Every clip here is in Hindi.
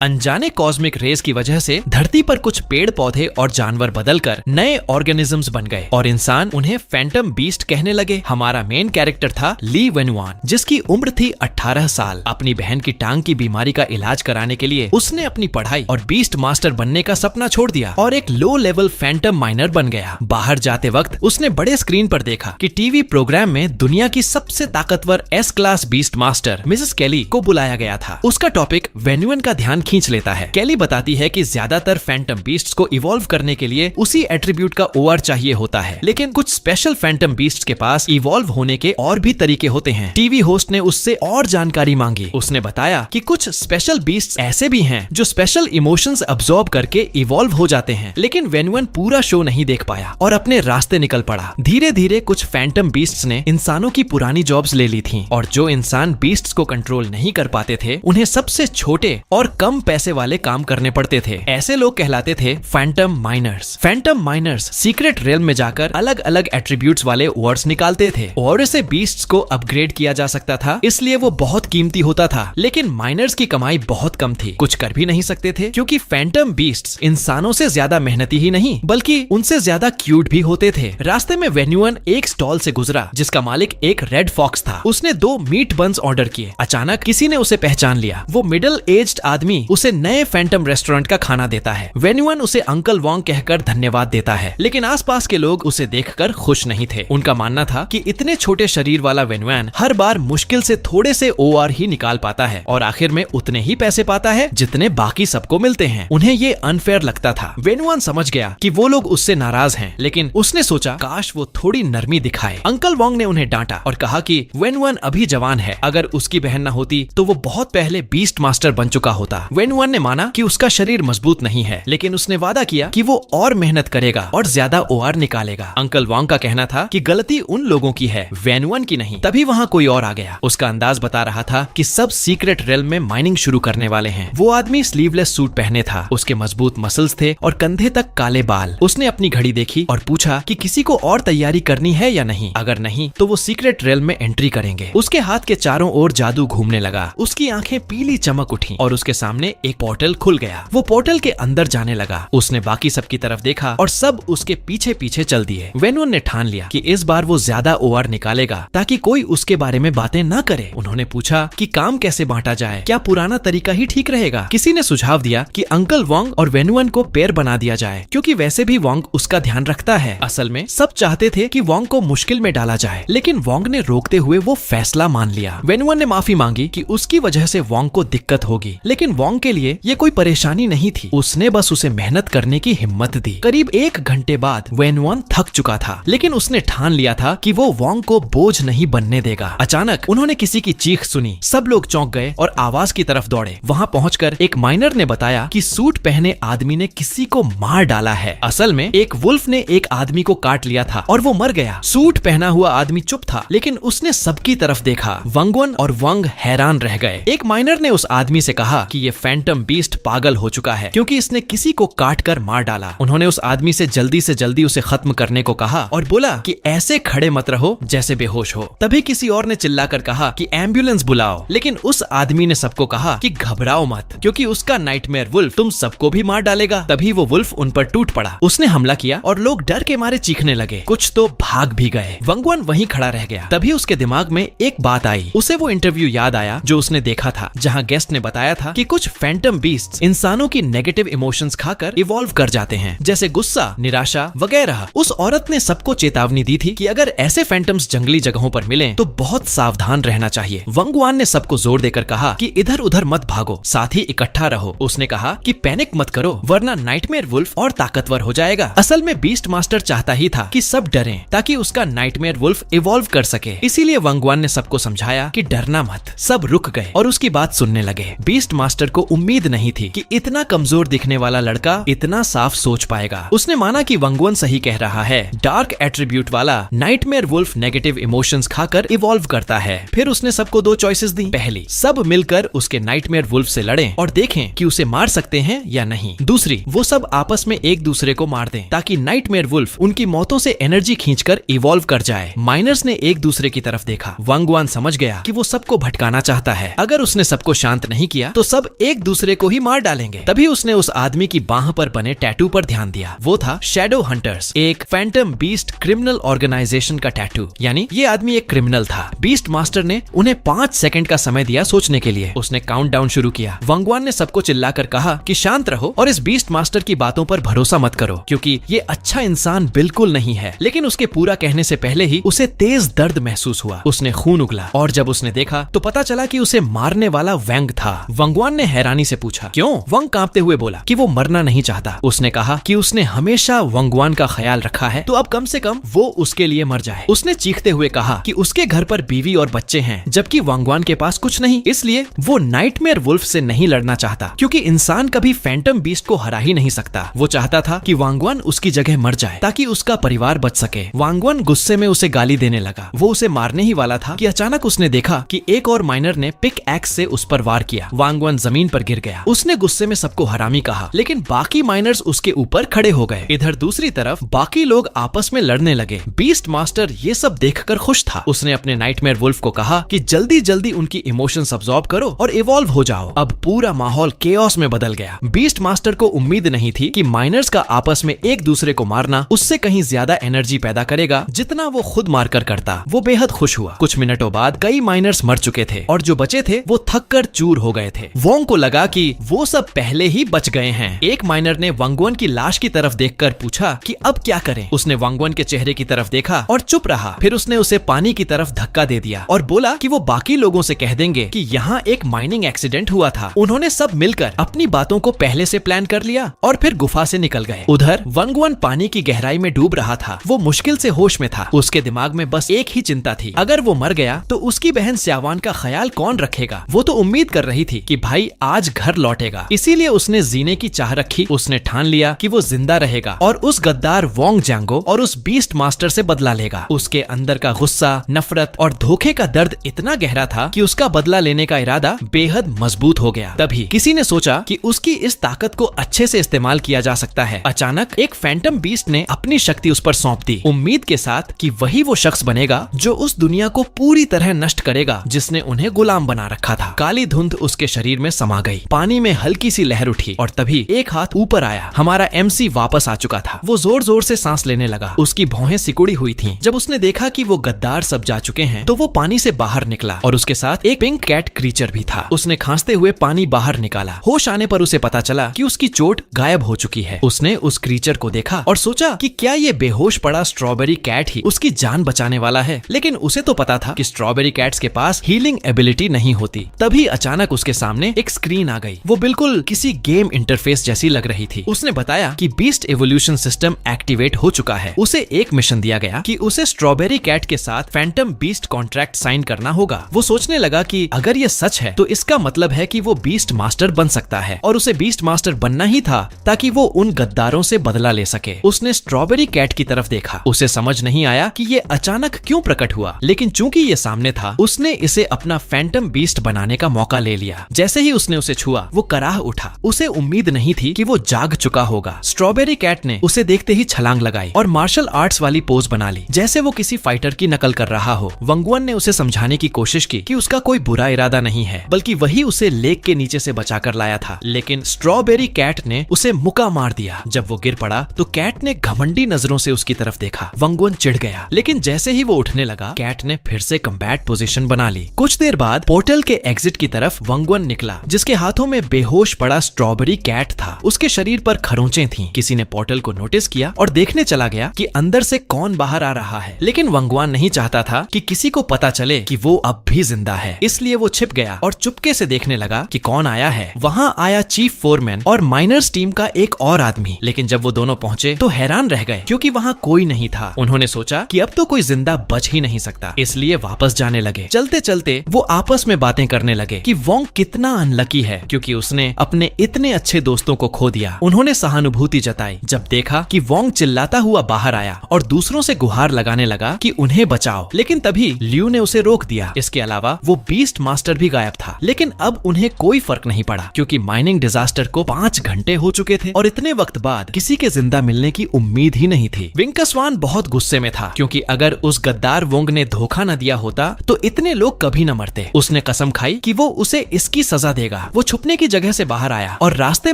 अनजाने कॉस्मिक रेज की वजह से धरती पर कुछ पेड़ पौधे और जानवर बदलकर नए ऑर्गेनिजम्स बन गए और इंसान उन्हें फैंटम बीस्ट कहने लगे। हमारा मेन कैरेक्टर था ली वेनुआन, जिसकी उम्र थी 18 साल। अपनी बहन की टांग की बीमारी का इलाज कराने के लिए उसने अपनी पढ़ाई और बीस्ट मास्टर बनने का सपना छोड़ दिया और एक लो लेवल फैंटम माइनर बन गया। बाहर जाते वक्त उसने बड़े स्क्रीन पर देखा कि टीवी प्रोग्राम में दुनिया की सबसे ताकतवर S class beast master Mrs केली को बुलाया गया था। उसका टॉपिक वेनुआन का ध्यान खींच लेता है। केली बताती है कि ज्यादातर फैंटम बीस्ट्स को इवॉल्व करने के लिए उसी एट्रीब्यूट का ओआर चाहिए होता है, लेकिन कुछ स्पेशल फैंटम बीस्ट्स के पास इवॉल्व होने के और भी तरीके होते हैं। टीवी होस्ट ने उससे और जानकारी मांगी। उसने बताया कि कुछ स्पेशल बीस्ट्स ऐसे भी हैं जो स्पेशल इमोशंस अब्सॉर्ब करके इवॉल्व हो जाते हैं, लेकिन वेनुआन पूरा शो नहीं देख पाया और अपने रास्ते निकल पड़ा। धीरे धीरे कुछ फैंटम बीस्ट्स ने इंसानों की पुरानी जॉब्स ले ली थी और जो इंसान बीस्ट्स को कंट्रोल नहीं कर पाते थे उन्हें सबसे छोटे और कम पैसे वाले काम करने पड़ते थे। ऐसे लोग कहलाते थे phantom miners. Phantom miners secret realm में जाकर अलग अलग एट्रीब्यूट्स वाले ओर्स निकालते थे और से बीस्ट्स को अपग्रेड किया जा सकता था, इसलिए वो बहुत कीमती होता था। लेकिन माइनर्स की कमाई बहुत कम थी, कुछ कर भी नहीं सकते थे क्योंकि फैंटम बीस्ट्स इंसानों से ज्यादा मेहनती ही नहीं बल्कि उनसे ज्यादा क्यूट भी होते थे। रास्ते में वेनुआन एक स्टॉल से गुजरा जिसका मालिक एक रेड फॉक्स था। उसने 2 मीट बन्स ऑर्डर किए। अचानक किसी ने उसे पहचान लिया। वो मिडिल एज्ड आदमी उसे नए फैंटम रेस्टोरेंट का खाना देता है। वेनुआन उसे अंकल वोंग कहकर धन्यवाद देता है, लेकिन आसपास के लोग उसे देखकर खुश नहीं थे। उनका मानना था कि इतने छोटे शरीर वाला वेनुआन हर बार मुश्किल से थोड़े से ओआर ही निकाल पाता है और आखिर में उतने ही पैसे पाता है जितने बाकी सबको मिलते हैं। उन्हें ये अनफेयर लगता था। वेनुआन समझ गया कि वो लोग उससे नाराज हैं, लेकिन उसने सोचा काश वो थोड़ी नरमी दिखाए। अंकल वोंग ने उन्हें डांटा और कहा कि वेनुआन अभी जवान है, अगर उसकी बहन न होती तो वो बहुत पहले बीस्ट मास्टर बन चुका होता। वेनुआन ने माना कि उसका शरीर मजबूत नहीं है, लेकिन उसने वादा किया कि वो और मेहनत करेगा और ज्यादा ओआर निकालेगा। अंकल वोंग का कहना था कि गलती उन लोगों की है, वेनुआन की नहीं। तभी वहाँ कोई और आ गया। उसका अंदाज बता रहा था कि सब सीक्रेट रेल्म में माइनिंग शुरू करने वाले हैं। वो आदमी स्लीवलेस सूट पहने था। उसके मजबूत मसल्स थे और कंधे तक काले बाल। उसने अपनी घड़ी देखी और पूछा कि किसी को और तैयारी करनी है या नहीं। अगर नहीं तो वो सीक्रेट रेल्म में एंट्री करेंगे। उसके हाथ के चारों ओर जादू घूमने लगा। उसकी आंखें पीली चमक उठी और उसके सामने एक पोर्टल खुल गया। वो पोर्टल के अंदर जाने लगा। उसने बाकी सबकी तरफ देखा और सब उसके पीछे पीछे चल दिए। वेनुआन ने ठान लिया कि इस बार वो ज्यादा ओआर निकालेगा ताकि कोई उसके बारे में बातें न करे। उन्होंने पूछा कि काम कैसे बांटा जाए, क्या पुराना तरीका ही ठीक रहेगा। किसी ने सुझाव दिया कि अंकल वोंग और वेनुआन को पेयर बना दिया जाए, क्योंकि वैसे भी वोंग उसका ध्यान रखता है। असल में सब चाहते थे कि वोंग को मुश्किल में डाला जाए, लेकिन वोंग ने रोकते हुए वो फैसला मान लिया। वेनुआन ने माफी मांगी कि उसकी वजह से वोंग को दिक्कत होगी, लेकिन वोंग के लिए ये कोई परेशानी नहीं थी। उसने बस उसे मेहनत करने की हिम्मत दी। करीब 1 घंटे बाद वेनुआन थक चुका था, लेकिन उसने ठान लिया था कि वो वोंग को बोझ नहीं बनने देगा। अचानक उन्होंने किसी की चीख सुनी। सब लोग चौंक गए और आवाज की तरफ दौड़े। वहाँ पहुंचकर एक माइनर ने बताया कि सूट पहने आदमी ने किसी को मार डाला है। असल में एक वुल्फ ने एक आदमी को काट लिया था और वो मर गया। सूट पहना हुआ आदमी चुप था, लेकिन उसने सबकी तरफ देखा। वंगवन और वंग हैरान रह गए। एक माइनर ने उस आदमी से कहा कि ये फैंटम बीस्ट पागल हो चुका है क्योंकि इसने किसी को काट कर मार डाला। उन्होंने उस आदमी से जल्दी उसे खत्म करने को कहा और बोला कि ऐसे खड़े मत रहो जैसे बेहोश हो। तभी किसी और ने चिल्लाकर कहा कि एम्बुलेंस बुलाओ, लेकिन उस आदमी ने सबको कहा कि घबराओ मत क्योंकि उसका नाइटमेयर वुल्फ तुम सबको भी मार डालेगा। तभी वो वुल्फ उन पर टूट पड़ा। उसने हमला किया और लोग डर के मारे चीखने लगे। कुछ तो भाग भी गए। वंगवन वहीं खड़ा रह गया। तभी उसके दिमाग में एक बात आई। उसे वो इंटरव्यू याद आया जो उसने देखा था, जहाँ गेस्ट ने बताया था कि कुछ फैंटम बीस्ट्स इंसानों की नेगेटिव इमोशंस खाकर इवॉल्व कर जाते हैं, जैसे गुस्सा, निराशा वगैरह। उस औरत ने सबको चेतावनी दी थी कि अगर ऐसे फैंटम्स जंगली जगहों पर मिलें तो बहुत सावधान रहना चाहिए। वंगवान ने सबको जोर देकर कहा कि इधर उधर मत भागो, साथ ही इकट्ठा रहो। उसने कहा कि पैनिक मत करो वरना नाइटमेयर वुल्फ और ताकतवर हो जाएगा। असल में बीस्ट मास्टर चाहता ही था कि सब डरें ताकि उसका नाइटमेयर वुल्फ इवॉल्व कर सके। इसीलिए वंगवान ने सबको समझाया कि डरना मत। सब रुक गए और उसकी बात सुनने लगे। बीस्ट मास्टर को उम्मीद नहीं थी कि इतना कमजोर दिखने वाला लड़का इतना साफ सोच पाएगा। उसने माना कि वंगवन सही कह रहा है। डार्क एट्रीब्यूट वाला नाइटमेयर वुल्फ नेगेटिव इमोशंस खाकर इवॉल्व करता है। फिर उसने सबको 2 चॉइसेस दी। पहली, सब मिलकर उसके नाइटमेयर वुल्फ से लड़ें और देखें कि उसे मार सकते हैं या नहीं। दूसरी, वो सब आपस में एक दूसरे को मार दें ताकि नाइटमेयर वुल्फ उनकी मौतों से एनर्जी खींचकर इवॉल्व कर जाए। माइनर्स ने एक दूसरे की तरफ देखा। वंगवान समझ गया कि वो सबको भटकाना चाहता है। अगर उसने सबको शांत नहीं किया तो सब एक दूसरे को ही मार डालेंगे। तभी उसने उस आदमी की बाह पर बने टैटू पर ध्यान दिया। वो था शैडो हंटर्स, एक फैंटम बीस्ट क्रिमिनल ऑर्गेनाइजेशन का टैटू। यानी ये आदमी एक क्रिमिनल था। बीस्ट मास्टर ने उन्हें 5 सेकंड का समय दिया सोचने के लिए। उसने काउंटडाउन शुरू किया। वंगवान ने सबको चिल्लाकर कहा कि शांत रहो और इस बीस्ट मास्टर की बातों पर भरोसा मत करो, क्योंकि ये अच्छा इंसान बिल्कुल नहीं है। लेकिन उसके पूरा कहने से पहले ही उसे तेज दर्द महसूस हुआ। उसने खून उगला और जब उसने देखा तो पता चला कि उसे मारने वाला वेंग था। वंगवान ने हैरानी से पूछा, क्यों? वंग कांपते हुए बोला कि वो मरना नहीं चाहता। उसने कहा कि उसने हमेशा वंगवान का ख्याल रखा है, तो अब कम से कम वो उसके लिए मर जाए। उसने चीखते हुए कहा कि उसके घर पर बीवी और बच्चे हैं, जबकि वंगवान के पास कुछ नहीं। इसलिए वो नाइटमेयर वुल्फ से नहीं लड़ना चाहता, क्योंकि इंसान कभी फैंटम बीस्ट को हरा ही नहीं सकता। वो चाहता था कि वांगवान उसकी जगह मर जाए ताकि उसका परिवार बच सके। वांगवान गुस्से में उसे गाली देने लगा। वो उसे मारने ही वाला था कि अचानक उसने देखा कि एक और माइनर ने पिक एक्स से उस पर वार किया। वांगवान जमीन पर गिर गया। उसने गुस्से में सबको हरामी कहा, लेकिन बाकी माइनर्स उसके ऊपर खड़े हो गए। इधर दूसरी तरफ बाकी लोग आपस में लड़ने लगे। बीस्ट मास्टर ये सब देखकर खुश था। उसने अपने नाइटमेयर वुल्फ को कहा कि जल्दी जल्दी उनकी इमोशंस अब्सॉर्ब करो और इवॉल्व हो जाओ। अब पूरा माहौल केओस में बदल गया। बीस्ट मास्टर को उम्मीद नहीं थी कि माइनर्स का आपस में एक दूसरे को मारना उससे कहीं ज्यादा एनर्जी पैदा करेगा जितना वो खुद मारकर करता। वो बेहद खुश हुआ। कुछ मिनटों बाद कई माइनर्स मर चुके थे और जो बचे थे वो थक कर चूर हो गए थे। वोंग को लगा कि वो सब पहले ही बच गए हैं। एक माइनर ने वांगवन की लाश की तरफ देखकर पूछा कि अब क्या करें। उसने वांगवन के चेहरे की तरफ देखा और चुप रहा। फिर उसने उसे पानी की तरफ धक्का दे दिया और बोला कि वो बाकी लोगों से कह देंगे कि यहाँ एक माइनिंग एक्सीडेंट हुआ था। उन्होंने सब मिलकर अपनी बातों को पहले से प्लान कर लिया और फिर गुफा से निकल गए। उधर वंगवन पानी की गहराई में डूब रहा था। वो मुश्किल से होश में था। उसके दिमाग में बस एक ही चिंता थी, अगर वो मर गया तो उसकी बहन स्यावान का ख्याल कौन रखेगा। वो तो उम्मीद कर रही थी कि भाई आज घर लौटेगा, इसीलिए उसने जीने की चाह रखी। उसने ठान लिया कि वो जिंदा रहेगा और उस गद्दार वोंग जांगो और उस बीस्ट मास्टर से बदला लेगा। उसके अंदर का गुस्सा, नफरत और धोखे का दर्द इतना गहरा था कि उसका बदला लेने का इरादा बेहद मजबूत हो गया। तभी किसी ने सोचा कि उसकी इस ताकत को अच्छे से इस्तेमाल किया जा सकता है। अचानक एक फैंटम बीस्ट ने अपनी शक्ति उस पर सौंप दी, उम्मीद के साथ कि वही वो शख्स बनेगा जो उस दुनिया को पूरी तरह नष्ट करेगा जिसने उन्हें गुलाम बना रखा था। काली धुंध उसके शरीर में समा गई। पानी में हल्की सी लहर उठी और तभी एक हाथ ऊपर आया। हमारा एमसी वापस आ चुका था। वो जोर जोर से सांस लेने लगा। उसकी भौहें सिकुड़ी हुई थीं। जब उसने देखा कि वो गद्दार सब जा चुके हैं तो वो पानी से बाहर निकला और उसके साथ एक पिंक कैट क्रीचर भी था। उसने खांसते हुए पानी बाहर निकाला। होश आने पर उसे पता चला कि उसकी चोट गायब हो चुकी है। उसने उस क्रीचर को देखा और सोचा कि क्या ये बेहोश पड़ा स्ट्रॉबेरी कैट ही उसकी जान बचाने वाला है, लेकिन उसे तो पता था कि स्ट्रॉबेरी कैट्स के पास हीलिंग एबिलिटी नहीं होती। तभी अचानक उसके सामने एक स्क्रीन आ गई। वो बिल्कुल किसी गेम इंटरफेस जैसी लग रही थी। उसने बताया कि बीस्ट एवोल्यूशन सिस्टम एक्टिवेट हो चुका है। उसे एक मिशन दिया गया कि उसे स्ट्रॉबेरी कैट के साथ फैंटम बीस्ट कॉन्ट्रैक्ट साइन करना होगा। वो सोचने लगा कि अगर ये सच है तो इसका मतलब है कि वो बीस्ट मास्टर बन सकता है और उसे बीस्ट मास्टर बनना ही था ताकि वो उन गद्दारों से बदला ले सके। उसने स्ट्रॉबेरी कैट की तरफ देखा। उसे समझ नहीं आया कि ये अचानक क्यों प्रकट हुआ, लेकिन चूंकि ये सामने था उसने इसे अपना फैंटम बीस्ट बनाने का मौका ले लिया। जैसे ही उसने उसे छुआ वो कराह उठा। उसे उम्मीद नहीं थी कि वो जाग चुका होगा। स्ट्रॉबेरी कैट ने उसे देखते ही छलांग लगाई और मार्शल आर्ट्स वाली पोज बना ली, जैसे वो किसी फाइटर की नकल कर रहा हो। वंगवन ने उसे समझाने की कोशिश की कि उसका कोई बुरा इरादा नहीं है, बल्कि वही उसे लेक के नीचे से बचाकर लाया था। लेकिन स्ट्रॉबेरी कैट ने उसे मुक्का मार दिया। जब वो गिर पड़ा तो कैट ने घमंडी नजरों से उसकी तरफ देखा। वंगवन चिढ़ गया, लेकिन जैसे ही वो उठने लगा कैट ने फिर से कम्बैट पोजीशन बना ली। कुछ देर बाद पोर्टल के एग्जिट की तरफ वंगवन निकला, जिसके हाथों में बेहोश पड़ा स्ट्रॉबेरी कैट था। उसके शरीर पर खरोंचें थीं। किसी ने पोर्टल को नोटिस किया और देखने चला गया कि अंदर से कौन बाहर आ रहा है, लेकिन वंगवान नहीं चाहता था कि किसी को पता चले कि वो अब भी जिंदा है। इसलिए वो छिप गया और चुपके से देखने लगा कि कौन आया है। वहाँ आया चीफ फोरमैन और माइनर्स टीम का एक और आदमी, लेकिन जब वो दोनों पहुंचे तो हैरान रह गए क्योंकि वहाँ कोई नहीं था। उन्होंने सोचा कि अब तो कोई जिंदा बच ही नहीं सकता, इसलिए वापस जाने लगे। चलते चलते वो आपस में बातें करने लगे कि वोंग कितना अनलकी है क्योंकि उसने अपने इतने अच्छे दोस्तों को खो दिया। उन्होंने सहानुभूति जताई जब देखा कि वोंग चिल्लाता हुआ बाहर आया और दूसरों से गुहार लगाने लगा कि उन्हें बचाओ, लेकिन तभी लियू ने उसे रोक दिया। इसके अलावा वो बीस्ट मास्टर भी गायब था, लेकिन अब उन्हें कोई फर्क नहीं पड़ा क्योंकि माइनिंग डिजास्टर को 5 घंटे हो चुके थे और इतने वक्त बाद किसी के जिंदा मिलने की उम्मीद ही नहीं थी। विंकसवान बहुत गुस्से में था क्योंकि अगर उस गद्दार वोंग ने धोखा न दिया होता तो इतने लोग कभी न मरते। उसने कसम खाई कि वो उसे इसकी सजा देगा लगा। वो छुपने की जगह से बाहर आया और रास्ते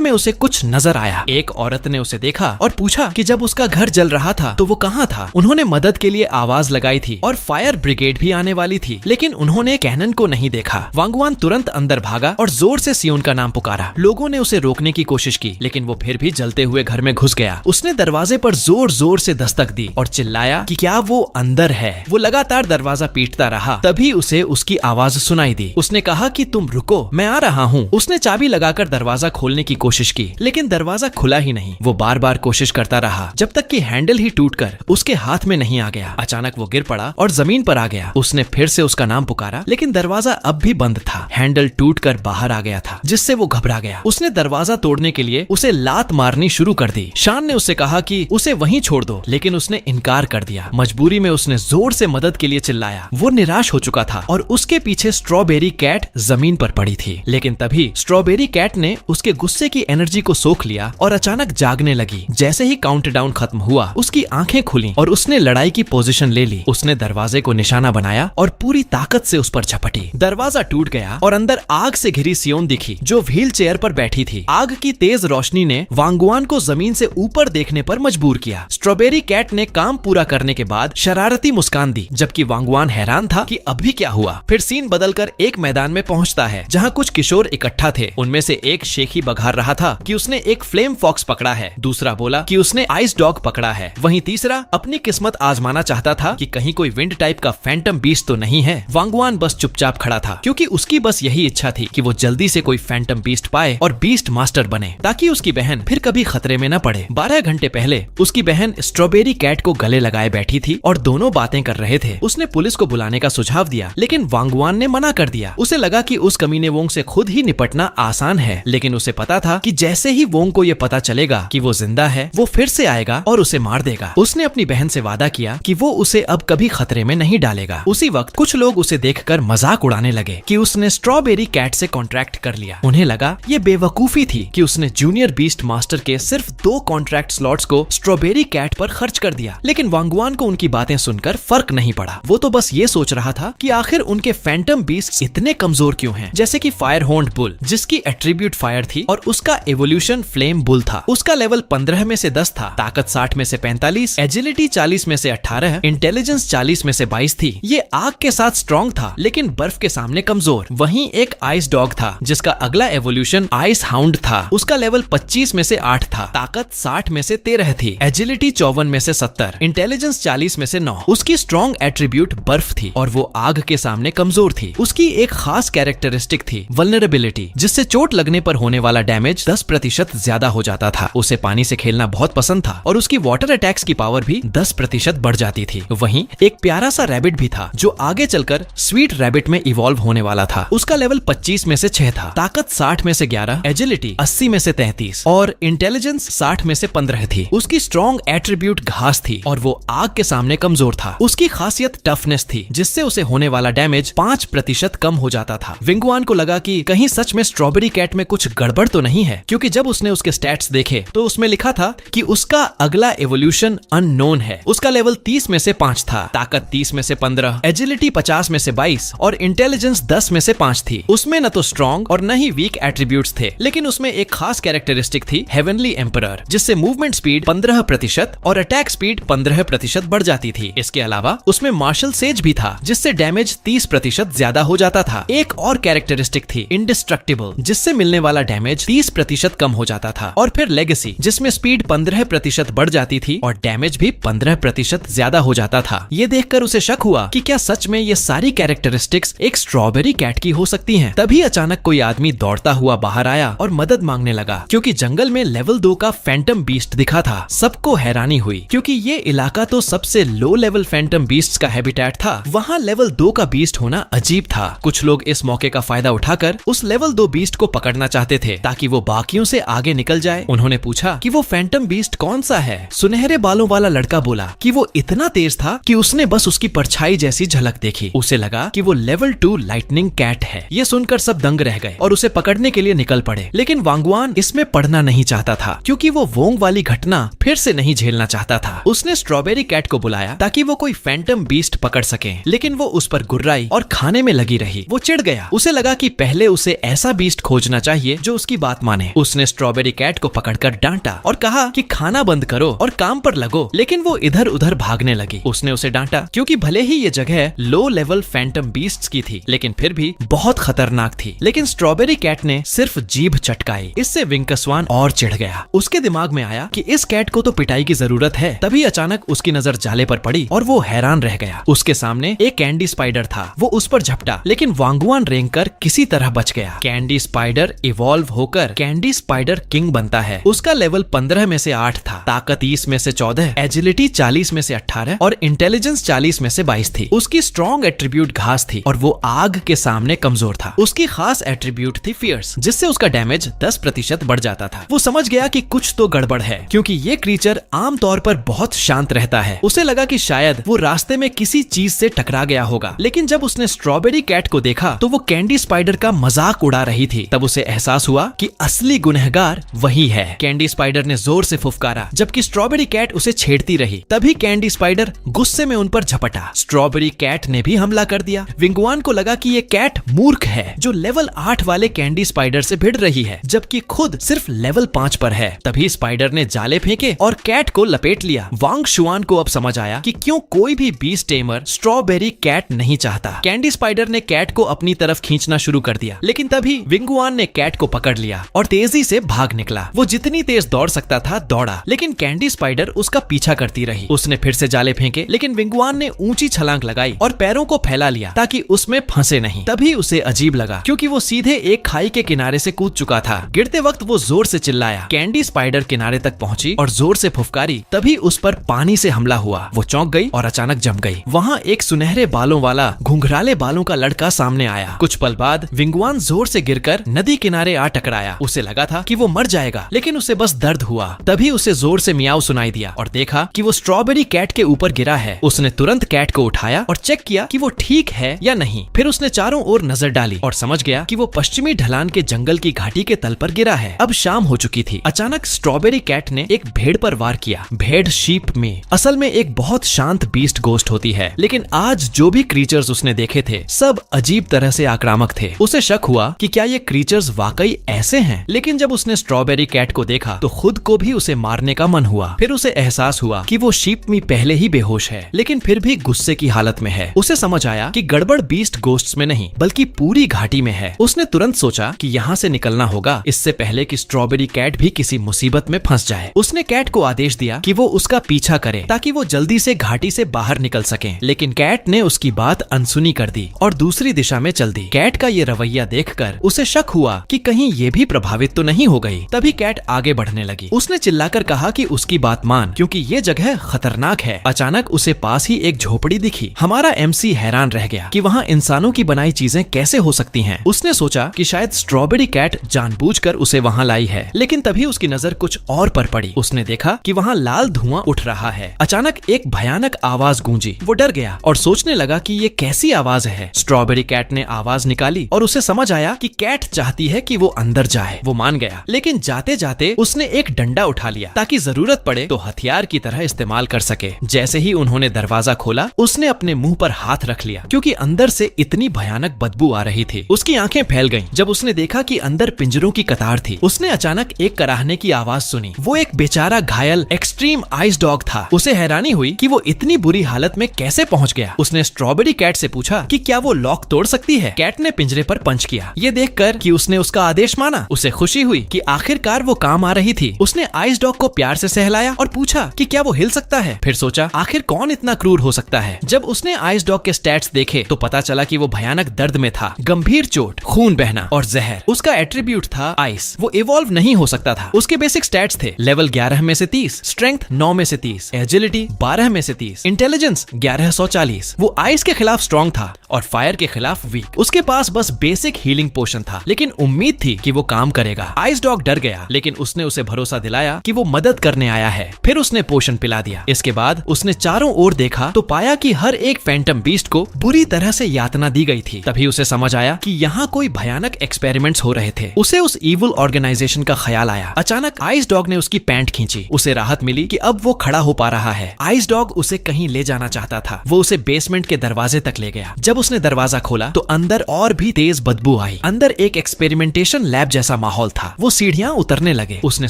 में उसे कुछ नजर आया। एक औरत ने उसे देखा और पूछा कि जब उसका घर जल रहा था तो वो कहाँ था। उन्होंने मदद के लिए आवाज लगाई थी और फायर ब्रिगेड भी आने वाली थी, लेकिन उन्होंने कैनन को नहीं देखा। वांगवान तुरंत अंदर भागा और जोर से सियोन का नाम पुकारा। लोगों ने उसे रोकने की कोशिश की, लेकिन वो फिर भी जलते हुए घर में घुस गया। उसने दरवाजे पर जोर जोर से दस्तक दी और चिल्लाया कि क्या वो अंदर है। वो लगातार दरवाजा पीटता रहा, तभी उसे उसकी आवाज सुनाई दी। उसने कहा कि तुम रुको, मैं आ रहा हूँ। उसने चाबी लगाकर दरवाजा खोलने की कोशिश की, लेकिन दरवाजा खुला ही नहीं। वो बार बार कोशिश करता रहा जब तक कि हैंडल ही टूटकर उसके हाथ में नहीं आ गया। अचानक वो गिर पड़ा और जमीन पर आ गया। उसने फिर से उसका नाम पुकारा, लेकिन दरवाजा अब भी बंद था। हैंडल टूटकर बाहर आ गया था, जिससे वो घबरा गया। उसने दरवाजा तोड़ने के लिए उसे लात मारनी शुरू कर दी। शान ने उससे कहा कि उसे वहीं छोड़ दो, लेकिन उसने इनकार कर दिया। मजबूरी में उसने जोर से मदद के लिए चिल्लाया। वो निराश हो चुका था और उसके पीछे स्ट्रॉबेरी कैट जमीन पर पड़ी थी। लेकिन तभी स्ट्रॉबेरी कैट ने उसके गुस्से की एनर्जी को सोख लिया और अचानक जागने लगी। जैसे ही काउंटडाउन खत्म हुआ, उसकी आंखें खुली और उसने लड़ाई की पोजीशन ले ली। उसने दरवाजे को निशाना बनाया और पूरी ताकत से उस पर झपटी। दरवाजा टूट गया और अंदर आग से घिरी सियोन दिखी, जो व्हील चेयर पर बैठी थी। आग की तेज रोशनी ने वांगवान को जमीन से ऊपर देखने पर मजबूर किया। स्ट्रॉबेरी कैट ने काम पूरा करने के बाद शरारती मुस्कान दी, जबकि वांगवान हैरान था कि अभी क्या हुआ। फिर सीन बदलकर एक मैदान में पहुंचता है, जहां कुछ किशोर इकट्ठा थे। उनमें से एक शेखी बघार रहा था कि उसने एक फ्लेम फॉक्स पकड़ा है। दूसरा बोला कि उसने आइस डॉग पकड़ा है। वहीं तीसरा अपनी किस्मत आजमाना चाहता था कि कहीं कोई विंड टाइप का फैंटम बीस्ट तो नहीं है। वांगवान बस चुपचाप खड़ा था, क्योंकि उसकी बस यही इच्छा थी कि वो जल्दी से कोई फैंटम बीस्ट पाए और बीस्ट मास्टर बने, ताकि उसकी बहन फिर कभी खतरे में न पड़े। 12 घंटे पहले उसकी बहन स्ट्रॉबेरी कैट को गले लगाए बैठी थी और दोनों बातें कर रहे थे। उसने पुलिस को बुलाने का सुझाव दिया, लेकिन वांगवान ने मना कर दिया। उसे लगा कि उस कमीने वोंग से खुद ही निपटना आसान है, लेकिन उसे पता था कि जैसे ही वोंग को ये पता चलेगा कि वो जिंदा है, वो फिर से आएगा और उसे मार देगा। उसने अपनी बहन से वादा किया कि वो उसे अब कभी खतरे में नहीं डालेगा। उसी वक्त कुछ लोग उसे देखकर मजाक उड़ाने लगे कि उसने स्ट्रॉबेरी कैट से कॉन्ट्रैक्ट कर लिया। उन्हें लगा ये बेवकूफी थी कि उसने जूनियर बीस्ट मास्टर के सिर्फ 2 कॉन्ट्रैक्ट स्लॉट्स को स्ट्रॉबेरी कैट पर खर्च कर दिया। लेकिन वांगवान को उनकी बातें सुनकर फर्क नहीं पड़ा। वो तो बस ये सोच रहा था कि आखिर उनके फैंटम बीस्ट इतने कमजोर क्यों हैं? जैसे कि फायर होर्न्ड बुल, जिसकी एट्रीब्यूट फायर थी और उसका एवोल्यूशन फ्लेम बुल था। उसका लेवल 15 में से 10 था, ताकत 60 में से 45, एजिलिटी 40 में से 18, इंटेलिजेंस 40 में से 22 थी। ये आग के साथ स्ट्रॉन्ग था, लेकिन बर्फ के सामने कमजोर। वहीं एक आइस डॉग था, जिसका अगला एवोल्यूशन आइस हाउंड था। उसका लेवल 25 में से 8 था, ताकत 60 में से 13 थी, एजिलिटी 54 में से 70, इंटेलिजेंस 40 में से 9। उसकी स्ट्रॉन्ग एट्रीब्यूट बर्फ थी और वो आग के सामने कमजोर थी। उसकी एक खास कैरेक्टरिस्टिक थी, वल्नरेबिलिटी, जिससे चोट लगने पर होने वाला डैमेज 10% ज्यादा हो जाता था। उसे पानी से खेलना बहुत पसंद था और उसकी वाटर अटैक्स की पावर भी 10% बढ़ जाती थी। वहीं एक प्यारा सा रैबिट भी था, जो आगे चलकर स्वीट रैबिट में इवॉल्व होने वाला था। उसका लेवल 25 में से 6 था, ताकत 60 में से 11, एजिलिटी 80 में से 33 और इंटेलिजेंस 60 में से 15 थी। उसकी स्ट्रॉन्ग एट्रीब्यूट घास थी और वो आग के सामने कमजोर था। उसकी खासियत टफनेस थी, जिससे उसे होने वाला डैमेज 5% कम हो जाता था। विंगवान को लगा कि कहीं सच में स्ट्रॉबेरी कैट में कुछ गड़बड़ तो नहीं है, क्योंकि जब उसने उसके स्टैट्स देखे तो उसमें लिखा था कि उसका अगला एवोल्यूशन अननोन है। उसका लेवल 30 में से 5 था, ताकत 30 में से 15, एजिलिटी 50 में से 22 और इंटेलिजेंस 10 में से 5 थी। उसमें न तो स्ट्रॉन्ग और न ही वीक एट्रीब्यूट्स थे, लेकिन उसमें एक खास कैरेक्टरिस्टिक थी, हेवनली एम्परर, जिससे मूवमेंट स्पीड 15% और अटैक स्पीड 15% बढ़ जाती थी। इसके अलावा उसमें मार्शल सेज भी था, जिससे डैमेज 30% ज्यादा हो जाता था। एक और कैरेक्टरिस्टिक थी, इंडिस्ट्रक्टिबल, जिससे मिलने वाला डैमेज 30% कम हो जाता था। और फिर लेगेसी, जिसमें स्पीड 15% बढ़ जाती थी और डैमेज भी 15% ज्यादा हो जाता था। ये देखकर उसे शक हुआ कि क्या सच में ये सारी कैरेक्टरिस्टिक्स एक स्ट्रॉबेरी कैट की हो सकती हैं। तभी अचानक कोई आदमी दौड़ता हुआ बाहर आया और मदद मांगने लगा, क्योंकि जंगल में लेवल 2 का फैंटम बीस्ट दिखा था। सबको हैरानी हुई, क्योंकि ये इलाका तो सबसे लो लेवल फैंटम बीस्ट का हैबिटेट था। वहाँ लेवल 2 का बीस्ट होना अजीब था। कुछ लोग इस मौके का फायदा उठाकर उस लेवल 2 बीस्ट को पकड़ना चाहते थे, ताकि वो बाकियों से आगे निकल जाए। उन्होंने पूछा कि वो फैंटम बीस्ट कौन सा है। सुनहरे बालों वाला लड़का बोला कि वो इतना तेज था कि उसने बस उसकी परछाई जैसी झलक देखी। उसे लगा कि वो लेवल 2 लाइटनिंग कैट है। ये सुनकर सब दंग रह गए और उसे पकड़ने के लिए निकल पड़े। लेकिन वांगवान इसमें पढ़ना नहीं चाहता था, क्योंकि वो वोंग वाली घटना फिर से नहीं झेलना चाहता था। उसने स्ट्रॉबेरी कैट को बुलाया ताकि वो कोई फैंटम बीस्ट पकड़ सके, लेकिन वो उस पर गुर्राई और खाने में लगी रही। वो चिढ़ गया। उसे लगा कि पहले उसे ऐसा बीस्ट खोजना चाहिए जो उसकी बात माने। उसने स्ट्रॉबेरी कैट को पकड़कर डांटा और कहा कि खाना बंद करो और काम पर लगो, लेकिन वो इधर उधर भागने लगी। उसने उसे डांटा क्योंकि भले ही ये जगह लो लेवल फैंटम बीस्ट्स की थी, लेकिन फिर भी बहुत खतरनाक थी। लेकिन स्ट्रॉबेरी कैट ने सिर्फ जीभ चटकाई। इससे विंकस्वान और चिढ़ गया। उसके दिमाग में आया कि इस कैट को तो पिटाई की जरूरत है। तभी अचानक उसकी नजर जाले पर पड़ी और वो हैरान रह गया। उसके सामने एक कैंडी स्पाइडर था। वो उस पर झपटा, लेकिन वांगुआन रेंगकर किसी तरह बच गया। कैंडी स्पाइडर इवॉल्व होकर कैंडी स्पाइडर किंग बनता है। उसका लेवल 15 में से 8 था, ताकत 30 में से 14, एजिलिटी 40 में से 18 और इंटेलिजेंस 40 में से 22 थी। उसकी स्ट्रॉन्ग एट्रीब्यूट घास थी और वो आग के सामने कमजोर था। उसकी खास एट्रीब्यूट थी फियर्स, जिससे उसका डैमेज 10% बढ़ जाता था। वो समझ गया कि कुछ तो गड़बड़ है, क्योंकि ये क्रीचर आमतौर पर बहुत शांत रहता है। उसे लगा कि शायद वो रास्ते में किसी चीज से टकरा गया होगा, लेकिन जब उसने स्ट्रॉबेरी कैट को देखा तो वो कैंडी स्पाइडर का मजाक उड़ा रही थी। तब उसे एहसास हुआ कि असली गुनहगार वही है। कैंडी स्पाइडर ने जोर से फुफकारा, जबकि स्ट्रॉबेरी कैट उसे छेड़ती रही। तभी कैंडी स्पाइडर गुस्से में उन पर झपटा। स्ट्रॉबेरी कैट ने भी हमला कर दिया। विंगुआन को लगा कि ये कैट मूर्ख है, जो लेवल 8 वाले कैंडी स्पाइडर से भिड़ रही है, जबकि खुद सिर्फ लेवल 5 पर है। तभी स्पाइडर ने जाले फेंके और कैट को लपेट लिया। वांग शुआन को अब समझ आया कि क्यों कोई भी बीस्ट टेमर स्ट्रॉबेरी कैट नहीं चाहता। कैंडी स्पाइडर ने कैट को अपनी तरफ खींचना शुरू कर दिया, लेकिन तभी विंगुआन ने कैट को पकड़ लिया और तेजी से भाग निकला। वो जितनी तेज दौड़ सकता था दौड़ा, लेकिन कैंडी स्पाइडर उसका पीछा करती रही। उसने फिर से जाले फेंके, लेकिन विंगुआन ने ऊंची छलांग लगाई और पैरों को फैला लिया ताकि उसमें फंसे नहीं। तभी उसे अजीब लगा, क्योंकि वो सीधे एक खाई के किनारे से कूद चुका था। गिरते वक्त वो जोर से चिल्लाया। कैंडी स्पाइडर किनारे तक पहुंची और जोर से फुफकारी। तभी उस पर पानी से हमला हुआ। वो चौंक गई और अचानक जम गई। वहाँ एक सुनहरे बालों वाला घुंघराले बालों का लड़का सामने आया। कुछ पल बाद विंगुआन जोर से गिरकर नदी किनारे आ टकराया। उसे लगा था कि वो मर जाएगा, लेकिन उसे बस दर्द हुआ। तभी उसे जोर से मियाऊ सुनाई दिया और देखा कि वो स्ट्रॉबेरी कैट के ऊपर गिरा है। उसने तुरंत कैट को उठाया और चेक किया कि वो ठीक है या नहीं। फिर उसने चारों ओर नजर डाली और समझ गया कि वो पश्चिमी ढलान के जंगल की घाटी के तल पर गिरा है। अब शाम हो चुकी थी। अचानक स्ट्रॉबेरी कैट ने एक भेड़ पर वार किया। भेड़ शीप में असल में एक बहुत शांत बीस्ट गोस्ट होती है, लेकिन आज जो भी क्रीचर्स उसने देखे थे सब अजीब तरह से आक्रामक थे। उसे शक हुआ कि क्या ये क्रीचर्स वाकई ऐसे हैं, लेकिन जब उसने स्ट्रॉबेरी कैट को देखा तो खुद को भी उसे मारने का मन हुआ। फिर उसे एहसास हुआ कि वो शीप में पहले ही बेहोश है, लेकिन फिर भी गुस्से की हालत में है। उसे समझ आया कि गड़बड़ बीस्ट गोस्ट्स में नहीं बल्कि पूरी घाटी में है। उसने तुरंत सोचा कि यहाँ से निकलना होगा, इससे पहले कि स्ट्रॉबेरी कैट भी किसी मुसीबत में फंस जाए। उसने कैट को आदेश दिया कि वो उसका पीछा करे ताकि वो जल्दी से घाटी से बाहर निकल सके, लेकिन कैट ने उसकी बात अनसुनी कर दी और दूसरी दिशा में चल दी। कैट का ये रवैया देखकर उसे शक हुआ कि कहीं ये भी प्रभावित तो नहीं हो गई। तभी कैट आगे बढ़ने लगी। उसने चिल्लाकर कहा कि उसकी बात मान, क्योंकि ये जगह खतरनाक है। अचानक उसे पास ही एक झोपड़ी दिखी। हमारा एमसी हैरान रह गया कि वहाँ इंसानों की बनाई चीजें कैसे हो सकती हैं। उसने सोचा कि शायद स्ट्रॉबेरी कैट जानबूझकर उसे वहाँ लाई है, लेकिन तभी उसकी नजर कुछ और पर पड़ी। उसने देखा कि वहाँ लाल धुआं उठ रहा है। अचानक एक भयानक आवाज गूंजी। वो डर गया और सोचने लगा कि ये कैसी आवाज है। स्ट्रॉबेरी कैट ने आवाज निकाली और उसे समझ आया कि कैट चाहती है कि वो अंदर जाए। वो मान गया, लेकिन जाते जाते उसने एक डंडा उठा लिया ताकि जरूरत पड़े तो हथियार की तरह इस्तेमाल कर सके। जैसे ही उन्होंने दरवाजा खोला, उसने अपने मुंह पर हाथ रख लिया, क्योंकि अंदर से इतनी भयानक बदबू आ रही थी। उसकी आंखें फैल गईं जब उसने देखा कि अंदर पिंजरों की कतार थी। उसने अचानक एक कराहने की आवाज सुनी। वो एक बेचारा घायल एक्सट्रीम आइस डॉग था। उसे हैरानी हुई कि वो इतनी बुरी हालत में कैसे पहुंच गया। उसने स्ट्रॉबेरी कैट से पूछा कि क्या वो लॉक तोड़ सकती है। कैट ने पिंजरे पर पंच किया। ये देखकर कि उसने उसका आदेश माना, उसे खुशी हुई कि आखिरकार वो काम आ रही थी। उसने आइस डॉग को प्यार से सहलाया और पूछा कि क्या वो हिल सकता है। फिर सोचा आखिर कौन इतना क्रूर हो सकता है। जब उसने आइस डॉग के स्टैट्स देखे तो पता चला कि वो भयानक दर्द में था। गंभीर चोट, खून बहना और जहर। उसका एट्रीब्यूट था आइस। वो इवॉल्व नहीं हो सकता था। उसके बेसिक स्टैट्स थे लेवल 11 में से 30, स्ट्रेंथ 9 में से 30, एजिलिटी 12 में से 30, इंटेलिजेंस 1140। वो आइस के खिलाफ स्ट्रॉन्ग था और फायर के खिलाफ वीक। उसके पास बस बेसिक हीलिंग पोशन था, लेकिन उम्मीद थी कि वो काम करेगा। आइस डॉग डर गया, लेकिन उसने उसे भरोसा दिलाया कि वो मदद करने आया है। फिर उसने पोशन पिला दिया। इसके बाद उसने चारों ओर देखा तो पाया कि हर एक फैंटम बीस्ट को बुरी तरह से यातना दी गई थी। तभी उसे समझ आया कि यहाँ कोई भयानक एक्सपेरिमेंट्स हो रहे थे। उसे उस इविल ऑर्गेनाइजेशन का ख्याल आया। अचानक आइस डॉग ने उसकी पैंट खींची। उसे राहत मिली कि अब वो खड़ा हो पा रहा है। आइस डॉग उसे कहीं ले जाना चाहता था। वो उसे बेसमेंट के दरवाजे तक ले गया। जब उसने दरवाजा खोला तो अंदर और भी तेज बदबू आई। अंदर एक एक्सपेरिमेंटेशन लैब जैसा माहौल था। वो सीढ़ियां उतरने लगे। उसने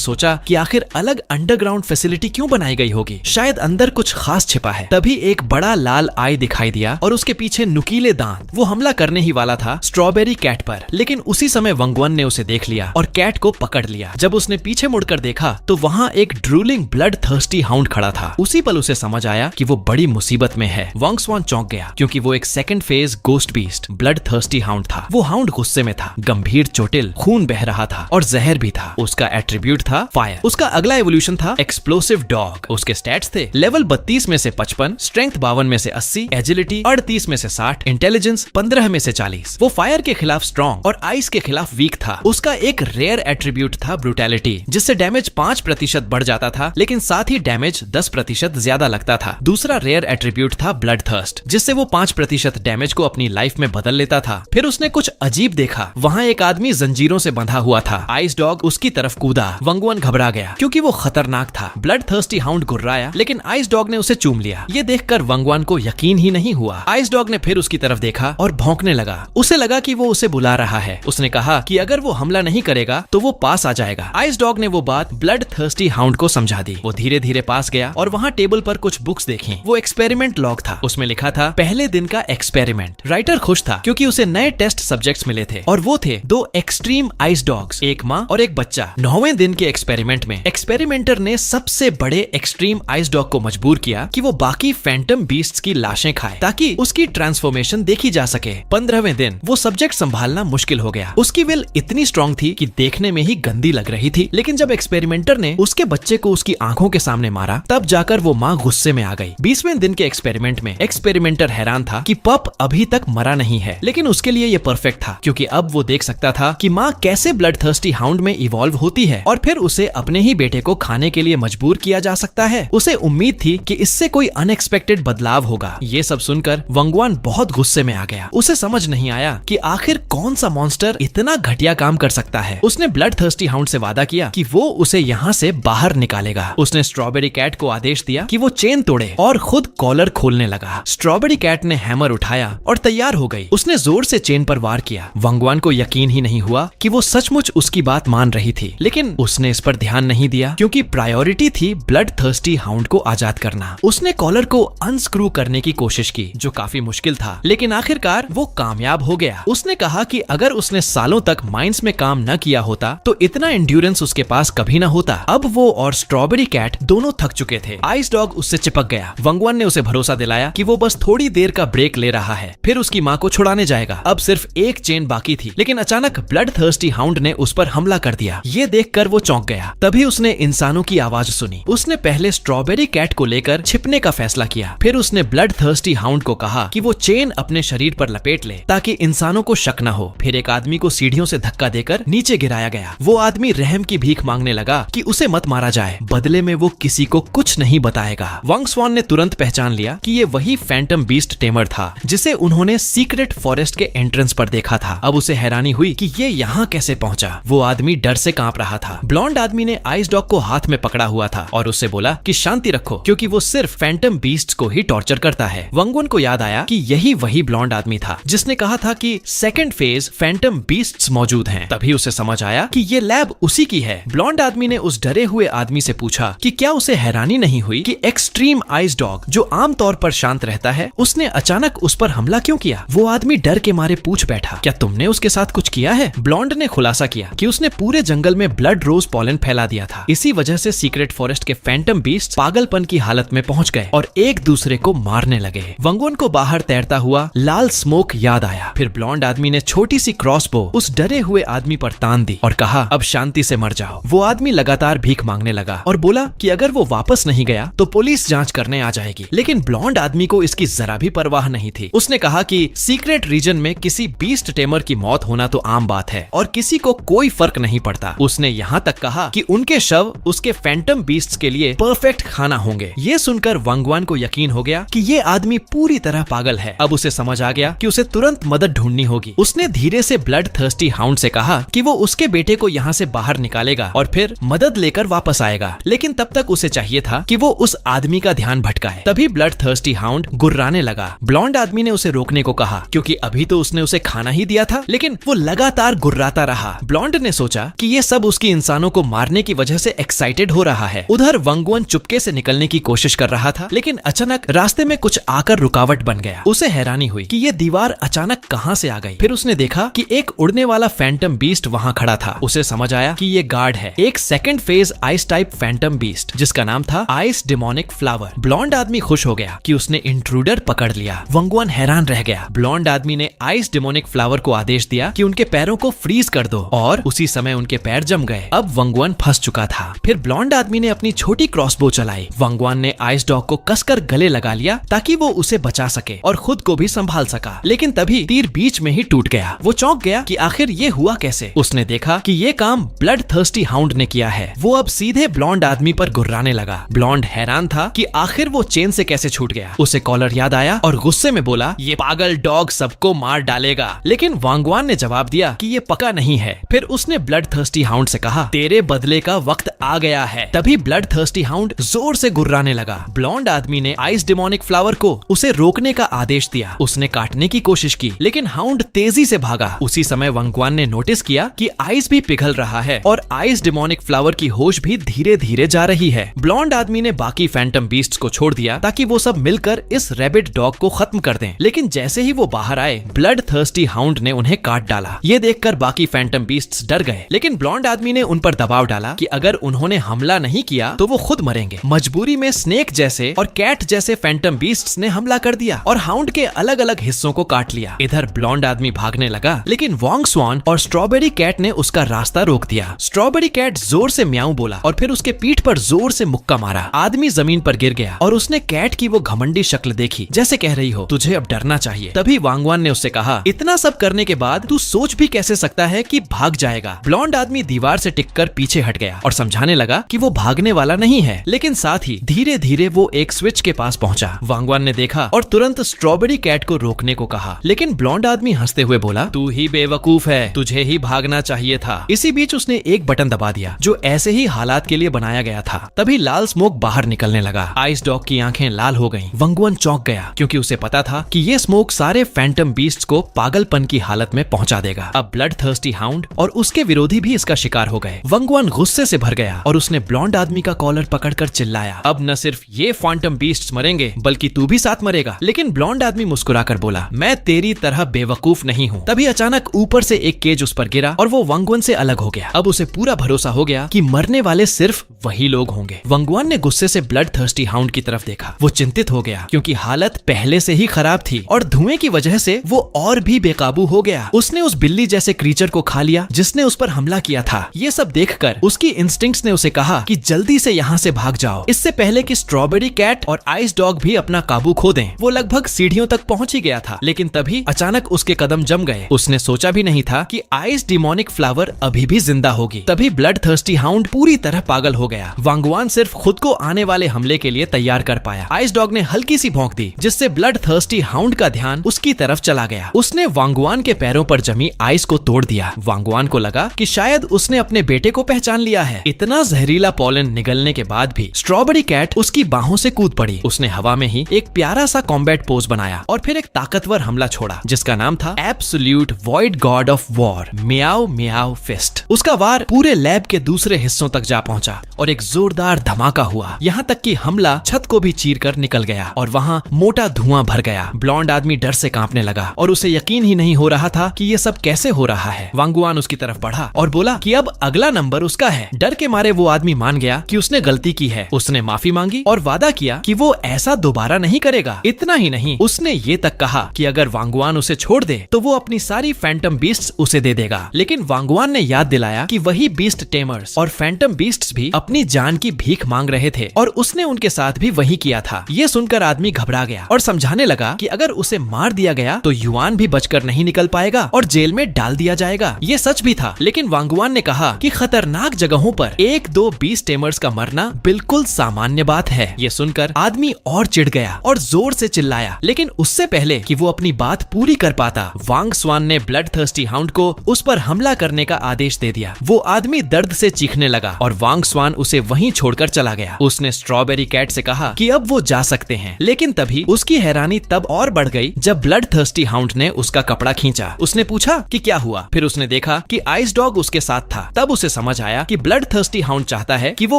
सोचा कि आखिर अलग अंडरग्राउंड फैसिलिटी क्यों बनाई गई होगी, शायद अंदर कुछ खास छिपा है। तभी एक बड़ा लाल आई दिखाई दिया और उसके पीछे नुकीले दांत। वो हमला करने ही वाला था स्ट्रॉबेरी कैट पर, लेकिन उसी समय वंगवन ने उसे देख लिया और कैट को पकड़ लिया। जब उसने पीछे मुड़कर देखा तो वहाँ एक ड्रूलिंग ब्लड थर्स्टी हाउंड खड़ा था। उसी पल उसे समझ आया कि वो बड़ी मुसीबत में है। वंग स्वान चौंक गया क्योंकि वो एक second phase ghost beast blood thirsty hound था। वो हाउंड गुस्से में था, गंभीर, चोटिल, खून बह रहा था और जहर भी था। उसका एट्रीब्यूट था फायर। उसका अगला एवोल्यूशन था एक्सप्लोसिव डॉग। उसके स्टैट्स थे लेवल 32 में से 55, स्ट्रेंथ 52 में से 80, एजिलिटी 38 में से 60, इंटेलिजेंस 15 में से 40। वो फायर के खिलाफ स्ट्रॉन्ग और आइस के खिलाफ वीक था। उसका एक रेयर एट्रीब्यूट था ब्रूटैलिटी, जिससे डैमेज 5% बढ़ जाता था, लेकिन साथ ही डैमेज 10% ज्यादा लगता था। दूसरा रेयर एट्रीब्यूट था ब्लड थर्स्ट, जिससे वो 5% डैमेज को अपनी लाइफ में बदल लेता था। फिर उसने कुछ अजीब देखा। वहाँ एक आदमी जंजीरों से बंधा हुआ था। आइस डॉग उसकी तरफ कूदा। वंगवन घबरा गया क्योंकि वो खतरनाक था। ब्लड थर्स्टी हाउंड गुर्राया, लेकिन आइस डॉग ने उसे चूम लिया। ये देखकर वंगवन को यकीन ही नहीं हुआ। आइस डॉग ने फिर उसकी तरफ देखा और भौंकने लगा। उसे लगा कि वो उसे बुला रहा है। उसने कहा कि अगर वो हमला नहीं करेगा तो वो पास आ जाएगा। आइस डॉग ने वो बात ब्लड थर्स्टी हाउंड को समझा दी। वो धीरे धीरे पास गया और वहाँ टेबल पर कुछ बुक्स देखी। वो एक्सपेरिमेंट लॉग था। उसमें लिखा था पहले दिन का एक्सपेरिमेंट। राइटर खुश था क्योंकि उसे नए टेस्ट सब्जेक्ट्स मिले थे और वो थे 2 एक्सट्रीम आइस डॉग्स, एक माँ और एक बच्चा। 9वें दिन के एक्सपेरिमेंट में एक्सपेरिमेंटर ने सबसे बड़े एक्सट्रीम आइस डॉग को मजबूर किया कि वो बाकी फैंटम बीस्ट्स की लाशें खाए ताकि उसकी ट्रांसफॉर्मेशन देखी जा सके। 15वें दिन वो सब्जेक्ट संभालना मुश्किल हो गया। उसकी विल इतनी स्ट्रॉन्ग थी कि देखने में ही गंदी लग रही थी, लेकिन जब एक्सपेरिमेंटर ने उसके बच्चे को उसकी आंखों के सामने मारा तब जाकर वो माँ गुस्से में आ गई। 20वें दिन के एक्सपेरिमेंट में एक्सपेरिमेंटर हैरान था कि पप अभी तक मरा नहीं है, लेकिन उसके लिए ये परफेक्ट था क्योंकि अब वो देख सकता था कि माँ कैसे ब्लड थर्स्टी हाउंड में इवॉल्व होती है और फिर उसे अपने ही बेटे को खाने के लिए मजबूर किया जा सकता है। उसे उम्मीद थी कि इससे कोई अनएक्सपेक्टेड बदलाव होगा। ये सब सुनकर वंगवान बहुत गुस्से में आ गया। उसे समझ नहीं आया कि आखिर कौन सा मॉन्स्टर इतना घटिया काम कर सकता है। उसने ब्लड थर्स्टी हाउंड से वादा किया कि वो उसे यहाँ से बाहर निकालेगा। उसने स्ट्रॉबेरी कैट को आदेश दिया कि वो चेन तोड़े और खुद कॉलर खोलने लगा। स्ट्रॉबेरी कैट ने हैमर उठाया और तैयार हो गई। उसने जोर से चेन पर वार किया। वंगवान को यकीन ही नहीं हुआ कि वो सचमुच उसकी बात मान रही थी, लेकिन उसने इस पर ध्यान नहीं दिया क्योंकि प्रायोरिटी थी ब्लड थर्स्टी हाउंड को आजाद करना। उसने कॉलर को अनस्क्रू करने की कोशिश की जो काफी मुश्किल था, लेकिन आखिरकार वो कामयाब हो गया। उसने कहा कि अगर उसने सालों तक माइंस में काम न किया होता तो इतना एंड्योरेंस उसके पास कभी न होता। अब वो और स्ट्रॉबेरी कैट दोनों थक चुके थे। आइस डॉग उससे चिपक गया। वंगवान ने उसे भरोसा दिलाया कि वो बस थोड़ी देर का ब्रेक ले रहा है, फिर उसकी माँ को छुड़ाने जाएगा। अब सिर्फ एक चेन बाकी थी, लेकिन अचानक ब्लड थर्स्टी हाउंड ने उस पर हमला कर दिया। ये देखकर वो चौंक गया। तभी उसने इंसानों की आवाज सुनी। उसने पहले स्ट्रॉबेरी कैट को लेकर छिपने का फैसला किया। फिर उसने ब्लड थर्स्टी हाउंड को कहा कि वो चेन अपने शरीर पर लपेट ले ताकि इंसानों को शक न हो। फिर एक आदमी को सीढ़ियों से धक्का देकर नीचे गिराया गया। वो आदमी रहम की भीख मांगने लगा कि उसे मत मारा जाए, बदले में वो किसी को कुछ नहीं बताएगा। वंग स्वान ने तुरंत पहचान लिया कि ये वही फैंटम बीस्ट टेमर था जिसे उन्होंने सीक्रेट फॉरेस्ट के एंट्रेंस पर देखा था। अब उसे हैरानी हुई कि ये यहाँ कैसे पहुंचा। वो आदमी डर से कांप रहा था। ब्लॉन्ड आदमी ने आइस डॉग को हाथ में पकड़ा हुआ था और उससे बोला कि शांति रखो क्योंकि वो सिर्फ फैंटम बीस्ट्स को ही टॉर्चर करता है। वंगवन को याद आया कि यही वही ब्लॉन्ड आदमी था जिसने कहा था कि सेकंड फेज फैंटम बीस्ट्स मौजूद हैं। तभी उसे समझ आया कि ये लैब उसी की है। ब्लॉन्ड आदमी ने उस डरे हुए आदमी से पूछा कि क्या उसे हैरानी नहीं हुई कि एक्सट्रीम आइस डॉग जो आमतौर पर शांत रहता है, उसने अचानक उस पर हमला क्यों किया। वो आदमी डर के मारे पूछ बैठा, क्या तुमने उसके साथ कुछ किया है? ब्लॉन्ड ने खुलासा किया कि उसने पूरे जंगल में ब्लड रोज पॉलन फैला दिया था। इसी वजह से सीक्रेट फॉरेस्ट के फैंटम बीस्ट पागलपन की हालत में पहुंच गए और एक दूसरे को मारने लगे। वंगवन को बाहर तैरता हुआ लाल स्मोक याद आया। फिर ब्लॉन्ड आदमी ने छोटी सी क्रॉसबो उस डरे हुए आदमी पर तान दी और कहा, अब शांति से मर जाओ। वो आदमी लगातार भीख मांगने लगा और बोला कि अगर वो वापस नहीं गया तो पुलिस जांच करने आ जाएगी। लेकिन ब्लॉन्ड आदमी को इसकी जरा भी परवाह नहीं थी। उसने कहा कि सीक्रेट रीजन में किसी बीस्ट टेमर की मौत होना तो आम बात है और किसी को कोई फर्क नहीं पड़ता। उसने यहाँ तक कहा कि उनके शव उसके फैंटम बीस्ट्स के लिए परफेक्ट खाना होंगे। ये सुनकर वंगवान को यकीन हो गया कि ये आदमी पूरी तरह पागल है। अब उसे समझ आ गया कि उसे तुरंत मदद ढूंढनी होगी। उसने धीरे से ब्लड थर्स्टी हाउंड से कहा कि वो उसके बेटे को यहाँ से बाहर निकालेगा और फिर मदद लेकर वापस आएगा, लेकिन तब तक उसे चाहिए था कि वो उस आदमी का ध्यान भटकाए। तभी ब्लड थर्स्टी हाउंड गुर्राने लगा। ब्लॉन्ड आदमी ने उसे रोकने को कहा क्योंकि अभी तो उसने उसे खाना ही दिया था, लेकिन वो लगातार गुर्राता रहा। ब्लॉन्ड ने सोचा कि ये सब उसकी इंसानों को मारने की वजह से एक्साइटेड हो रहा है। उधर वंगवन चुपके से निकलने की कोशिश कर रहा था, लेकिन अचानक रास्ते में कुछ आकर रुकावट बन गया। उसे हैरानी हुई कि ये दीवार अचानक कहां से आ गई। फिर उसने देखा कि एक उड़ने वाला फैंटम बीस्ट वहां खड़ा था। उसे समझ आया कि ये गार्ड है, एक second phase ice type Phantom beast जिसका नाम था आइस डेमोनिक फ्लावर। ब्लॉन्ड आदमी खुश हो गया कि उसने इंट्रूडर पकड़ लिया। वंगवन हैरान रह गया। ब्लॉन्ड आदमी ने आइस डेमोनिक फ्लावर को आदेश दिया कि उनके पैरों को फ्रीज कर दो, और उसी समय उनके पैर जम गए। अब वंगवन फंस चुका था। फिर ब्लॉन्ड आदमी ने अपनी छोटी क्रॉसबो चलाई। वंगवन ने आइस डॉग को कसकर गले लगा लिया ताकि वो उसे बचा सके और खुद को भी संभाल सका, लेकिन तभी तीर बीच में ही टूट गया। वो चौंक गया कि आखिर ये हुआ कैसे। उसने देखा कि ये काम ब्लड थर्स्टी हाउंड ने किया है। वो अब सीधे ब्लॉन्ड आदमी पर गुर्राने लगा। ब्लॉन्ड हैरान था कि आखिर वो चेन से कैसे छूट गया। उसे कॉलर याद आया और गुस्से में बोला, ये पागल डॉग सबको मार डालेगा। लेकिन वांगवान ने जवाब दिया कि ये पका नहीं है। फिर उसने ब्लड थर्स्टी हाउंड से कहा, तेरे बदले का वक्त आ गया है। तभी ब्लड थर्स्टी हाउंड जोर से गुर्राने लगा। ब्लॉन्ड आदमी ने आइस डेमोनिक फ्लावर को उसे रोकने का आदेश दिया। उसने काटने की कोशिश की, लेकिन हाउंड तेजी से भागा। उसी समय वंगवान ने नोटिस किया कि आइस भी पिघल रहा है और आइस डेमोनिक फ्लावर की होश भी धीरे धीरे जा रही है। ब्लॉन्ड आदमी ने बाकी फैंटम बीस्ट्स को छोड़ दिया ताकि वो सब मिलकर इस रैबिट डॉग को खत्म कर दें। लेकिन जैसे ही वो बाहर आए, ब्लड थर्स्टी हाउंड ने उन्हें काट डाला। ये देखकर बाकी फैंटम बीस्ट्स डर गए, लेकिन ब्लॉन्ड आदमी ने उन पर दबाव डाला कि अगर उन्होंने हमला नहीं किया तो वो खुद मरेंगे। मजबूरी में स्नेक जैसे और कैट जैसे फैंटम बीस्ट्स ने हमला कर दिया और हाउंड के अलग अलग हिस्सों को काट लिया। इधर ब्लॉन्ड आदमी भागने लगा, लेकिन वॉन्ग स्वान और स्ट्रॉबेरी कैट ने उसका रास्ता रोक दिया। स्ट्रॉबेरी कैट जोर से म्याऊ बोला और फिर उसके पीठ पर जोर से मुक्का मारा। आदमी जमीन पर गिर गया और उसने कैट की वो घमंडी शक्ल देखी, जैसे कह रही हो तुझे अब डरना चाहिए। तभी वांगवान ने उससे कहा, इतना सब करने के बाद तू सोच भी कैसे सकता है कि भाग जाएगा। ब्लॉन्ड आदमी दीवार से टिककर पीछे हट गया और समझाने लगा कि वो भागने वाला नहीं है, लेकिन साथ ही धीरे धीरे वो एक स्विच के पास पहुंचा। वांगवान ने देखा और तुरंत स्ट्रॉबेरी कैट को रोकने को कहा, लेकिन ब्लॉन्ड आदमी हंसते हुए बोला, तू ही बेवकूफ है, तुझे ही भागना चाहिए था। इसी बीच उसने एक बटन दबा दिया जो ऐसे ही हालात के लिए बनाया गया था। तभी लाल स्मोक बाहर निकलने लगा। आइस डॉग की आंखें लाल हो गईं। वंगवन चौंक गया क्योंकि उसे पता था कि ये स्मोक सारे फैंटम बीस्ट्स को पागलपन की हालत में पहुंचा देगा। अब ब्लड थर्स्टी हाउंड और उसके विरोधी भी इसका शिकार हो गए। वंगवन गुस्से से भर गया और उसने ब्लॉन्ड आदमी का कॉलर पकड़कर चिल्लाया, अब न सिर्फ ये फैंटम बीस्ट्स मरेंगे बल्कि तू भी साथ मरेगा। लेकिन ब्लॉन्ड आदमी मुस्कुराकर बोला, मैं तेरी तरह बेवकूफ नहीं हूँ। तभी अचानक ऊपर से एक केज उस पर गिरा और वो वंगवन से अलग हो गया। अब उसे पूरा भरोसा हो गया कि मरने वाले सिर्फ वही लोग होंगे। वंगवन ने गुस्से से ब्लड थर्स्टी हाउंड की तरफ देखा। वो चिंतित हो गया क्योंकि हालत पहले से ही खराब थी और धुएं की वजह से वो और भी बेकाबू हो गया। उसने उस बिल्ली जैसे क्रीचर को खा लिया जिसने उस पर हमला किया था। ये सब देखकर उसकी इंस्टिंक्ट्स ने उसे कहा कि जल्दी से यहाँ से भाग जाओ, इससे पहले कि स्ट्रॉबेरी कैट और आइस डॉग भी अपना काबू खो दें। वो लगभग सीढ़ियों तक पहुंच ही गया था, लेकिन तभी अचानक उसके कदम जम गए। उसने सोचा भी नहीं था कि आइस डेमोनिक फ्लावर अभी भी जिंदा होगी। तभी ब्लड थर्स्टी हाउंड पूरी तरह पागल हो गया। वांगवान सिर्फ खुद को आने वाले हमले के लिए तैयार कर पाया। आइस डॉग ने हल्की सी भौंक दी जिससे ब्लड थर्स्टी हाउंड का ध्यान उसकी तरफ चला गया। उसने वांगवान के पैरों पर जमी आइस को तोड़ दिया। वांगवान को लगा कि शायद उसने अपने बेटे को पहचान लिया है। इतना जहरीला पॉलन निगलने के बाद भी स्ट्रॉबेरी कैट उसकी बाहों से कूद पड़ी। उसने हवा में ही एक प्यारा सा कॉम्बैट पोज बनाया और फिर एक ताकतवर हमला छोड़ा जिसका नाम था absolute void god of war, meow meow fist. उसका वार पूरे लैब के दूसरे हिस्सों तक जा पहुंचा और एक जोरदार धमाका हुआ। यहाँ तक कि हमला छत को भी चीर कर निकल गया और वहाँ मोटा धुआं भर गया। ब्लॉन्ड आदमी डर से कांपने लगा और उसे यकीन ही नहीं हो रहा था कि ये सब कैसे हो रहा है। वांगवान उसकी तरफ बढ़ा और बोला कि अब अगला नंबर उसका है। डर के मारे वो आदमी मान गया कि उसने गलती की है। उसने माफी मांगी और वादा किया कि वो ऐसा दोबारा नहीं करेगा। इतना ही नहीं, उसने ये तक कहा कि अगर वांगवान उसे छोड़ दे तो वो अपनी सारी फैंटम बीस्ट्स उसे दे देगा। लेकिन वांगवान ने याद दिलाया कि वही बीस्ट टेमर्स और फैंटम बीस्ट्स भी अपनी जान की भीख मांग रहे थे और उसने उनके साथ भी वही किया था। ये सुनकर आदमी घबरा गया और समझाने लगा कि अगर उसे मार दिया गया तो युआन भी बचकर नहीं निकल पाएगा और जेल में डाल दिया जाएगा। ये सच भी था, लेकिन वांगवान ने कहा कि खतरनाक जगहों पर एक दो बीस्ट टेमर्स का मरना बिल्कुल सामान्य बात है। ये सुनकर आदमी और चिढ़ गया और जोर से चिल्लाया, लेकिन उससे पहले कि वो अपनी बात पूरी कर पाता, वांग स्वान ने ब्लड थर्स्टी हाउंड को उस पर हमला करने का आदेश दे दिया। वो आदमी दर्द से चीखने लगा और वांग स्वान उसे वहीं छोड़कर चला गया। उसने स्ट्रॉबेरी कैट से कहा कि अब वो जा सकते हैं, लेकिन तभी उसकी हैरानी तब और बढ़ गई जब ब्लड थर्स्टी हाउंड ने उसका कपड़ा खींचा। उसने पूछा कि क्या हुआ। फिर उसने देखा कि आइस डॉग उसके साथ था। तब उसे समझ आया कि ब्लड थर्स्टी हाउंड चाहता है कि वो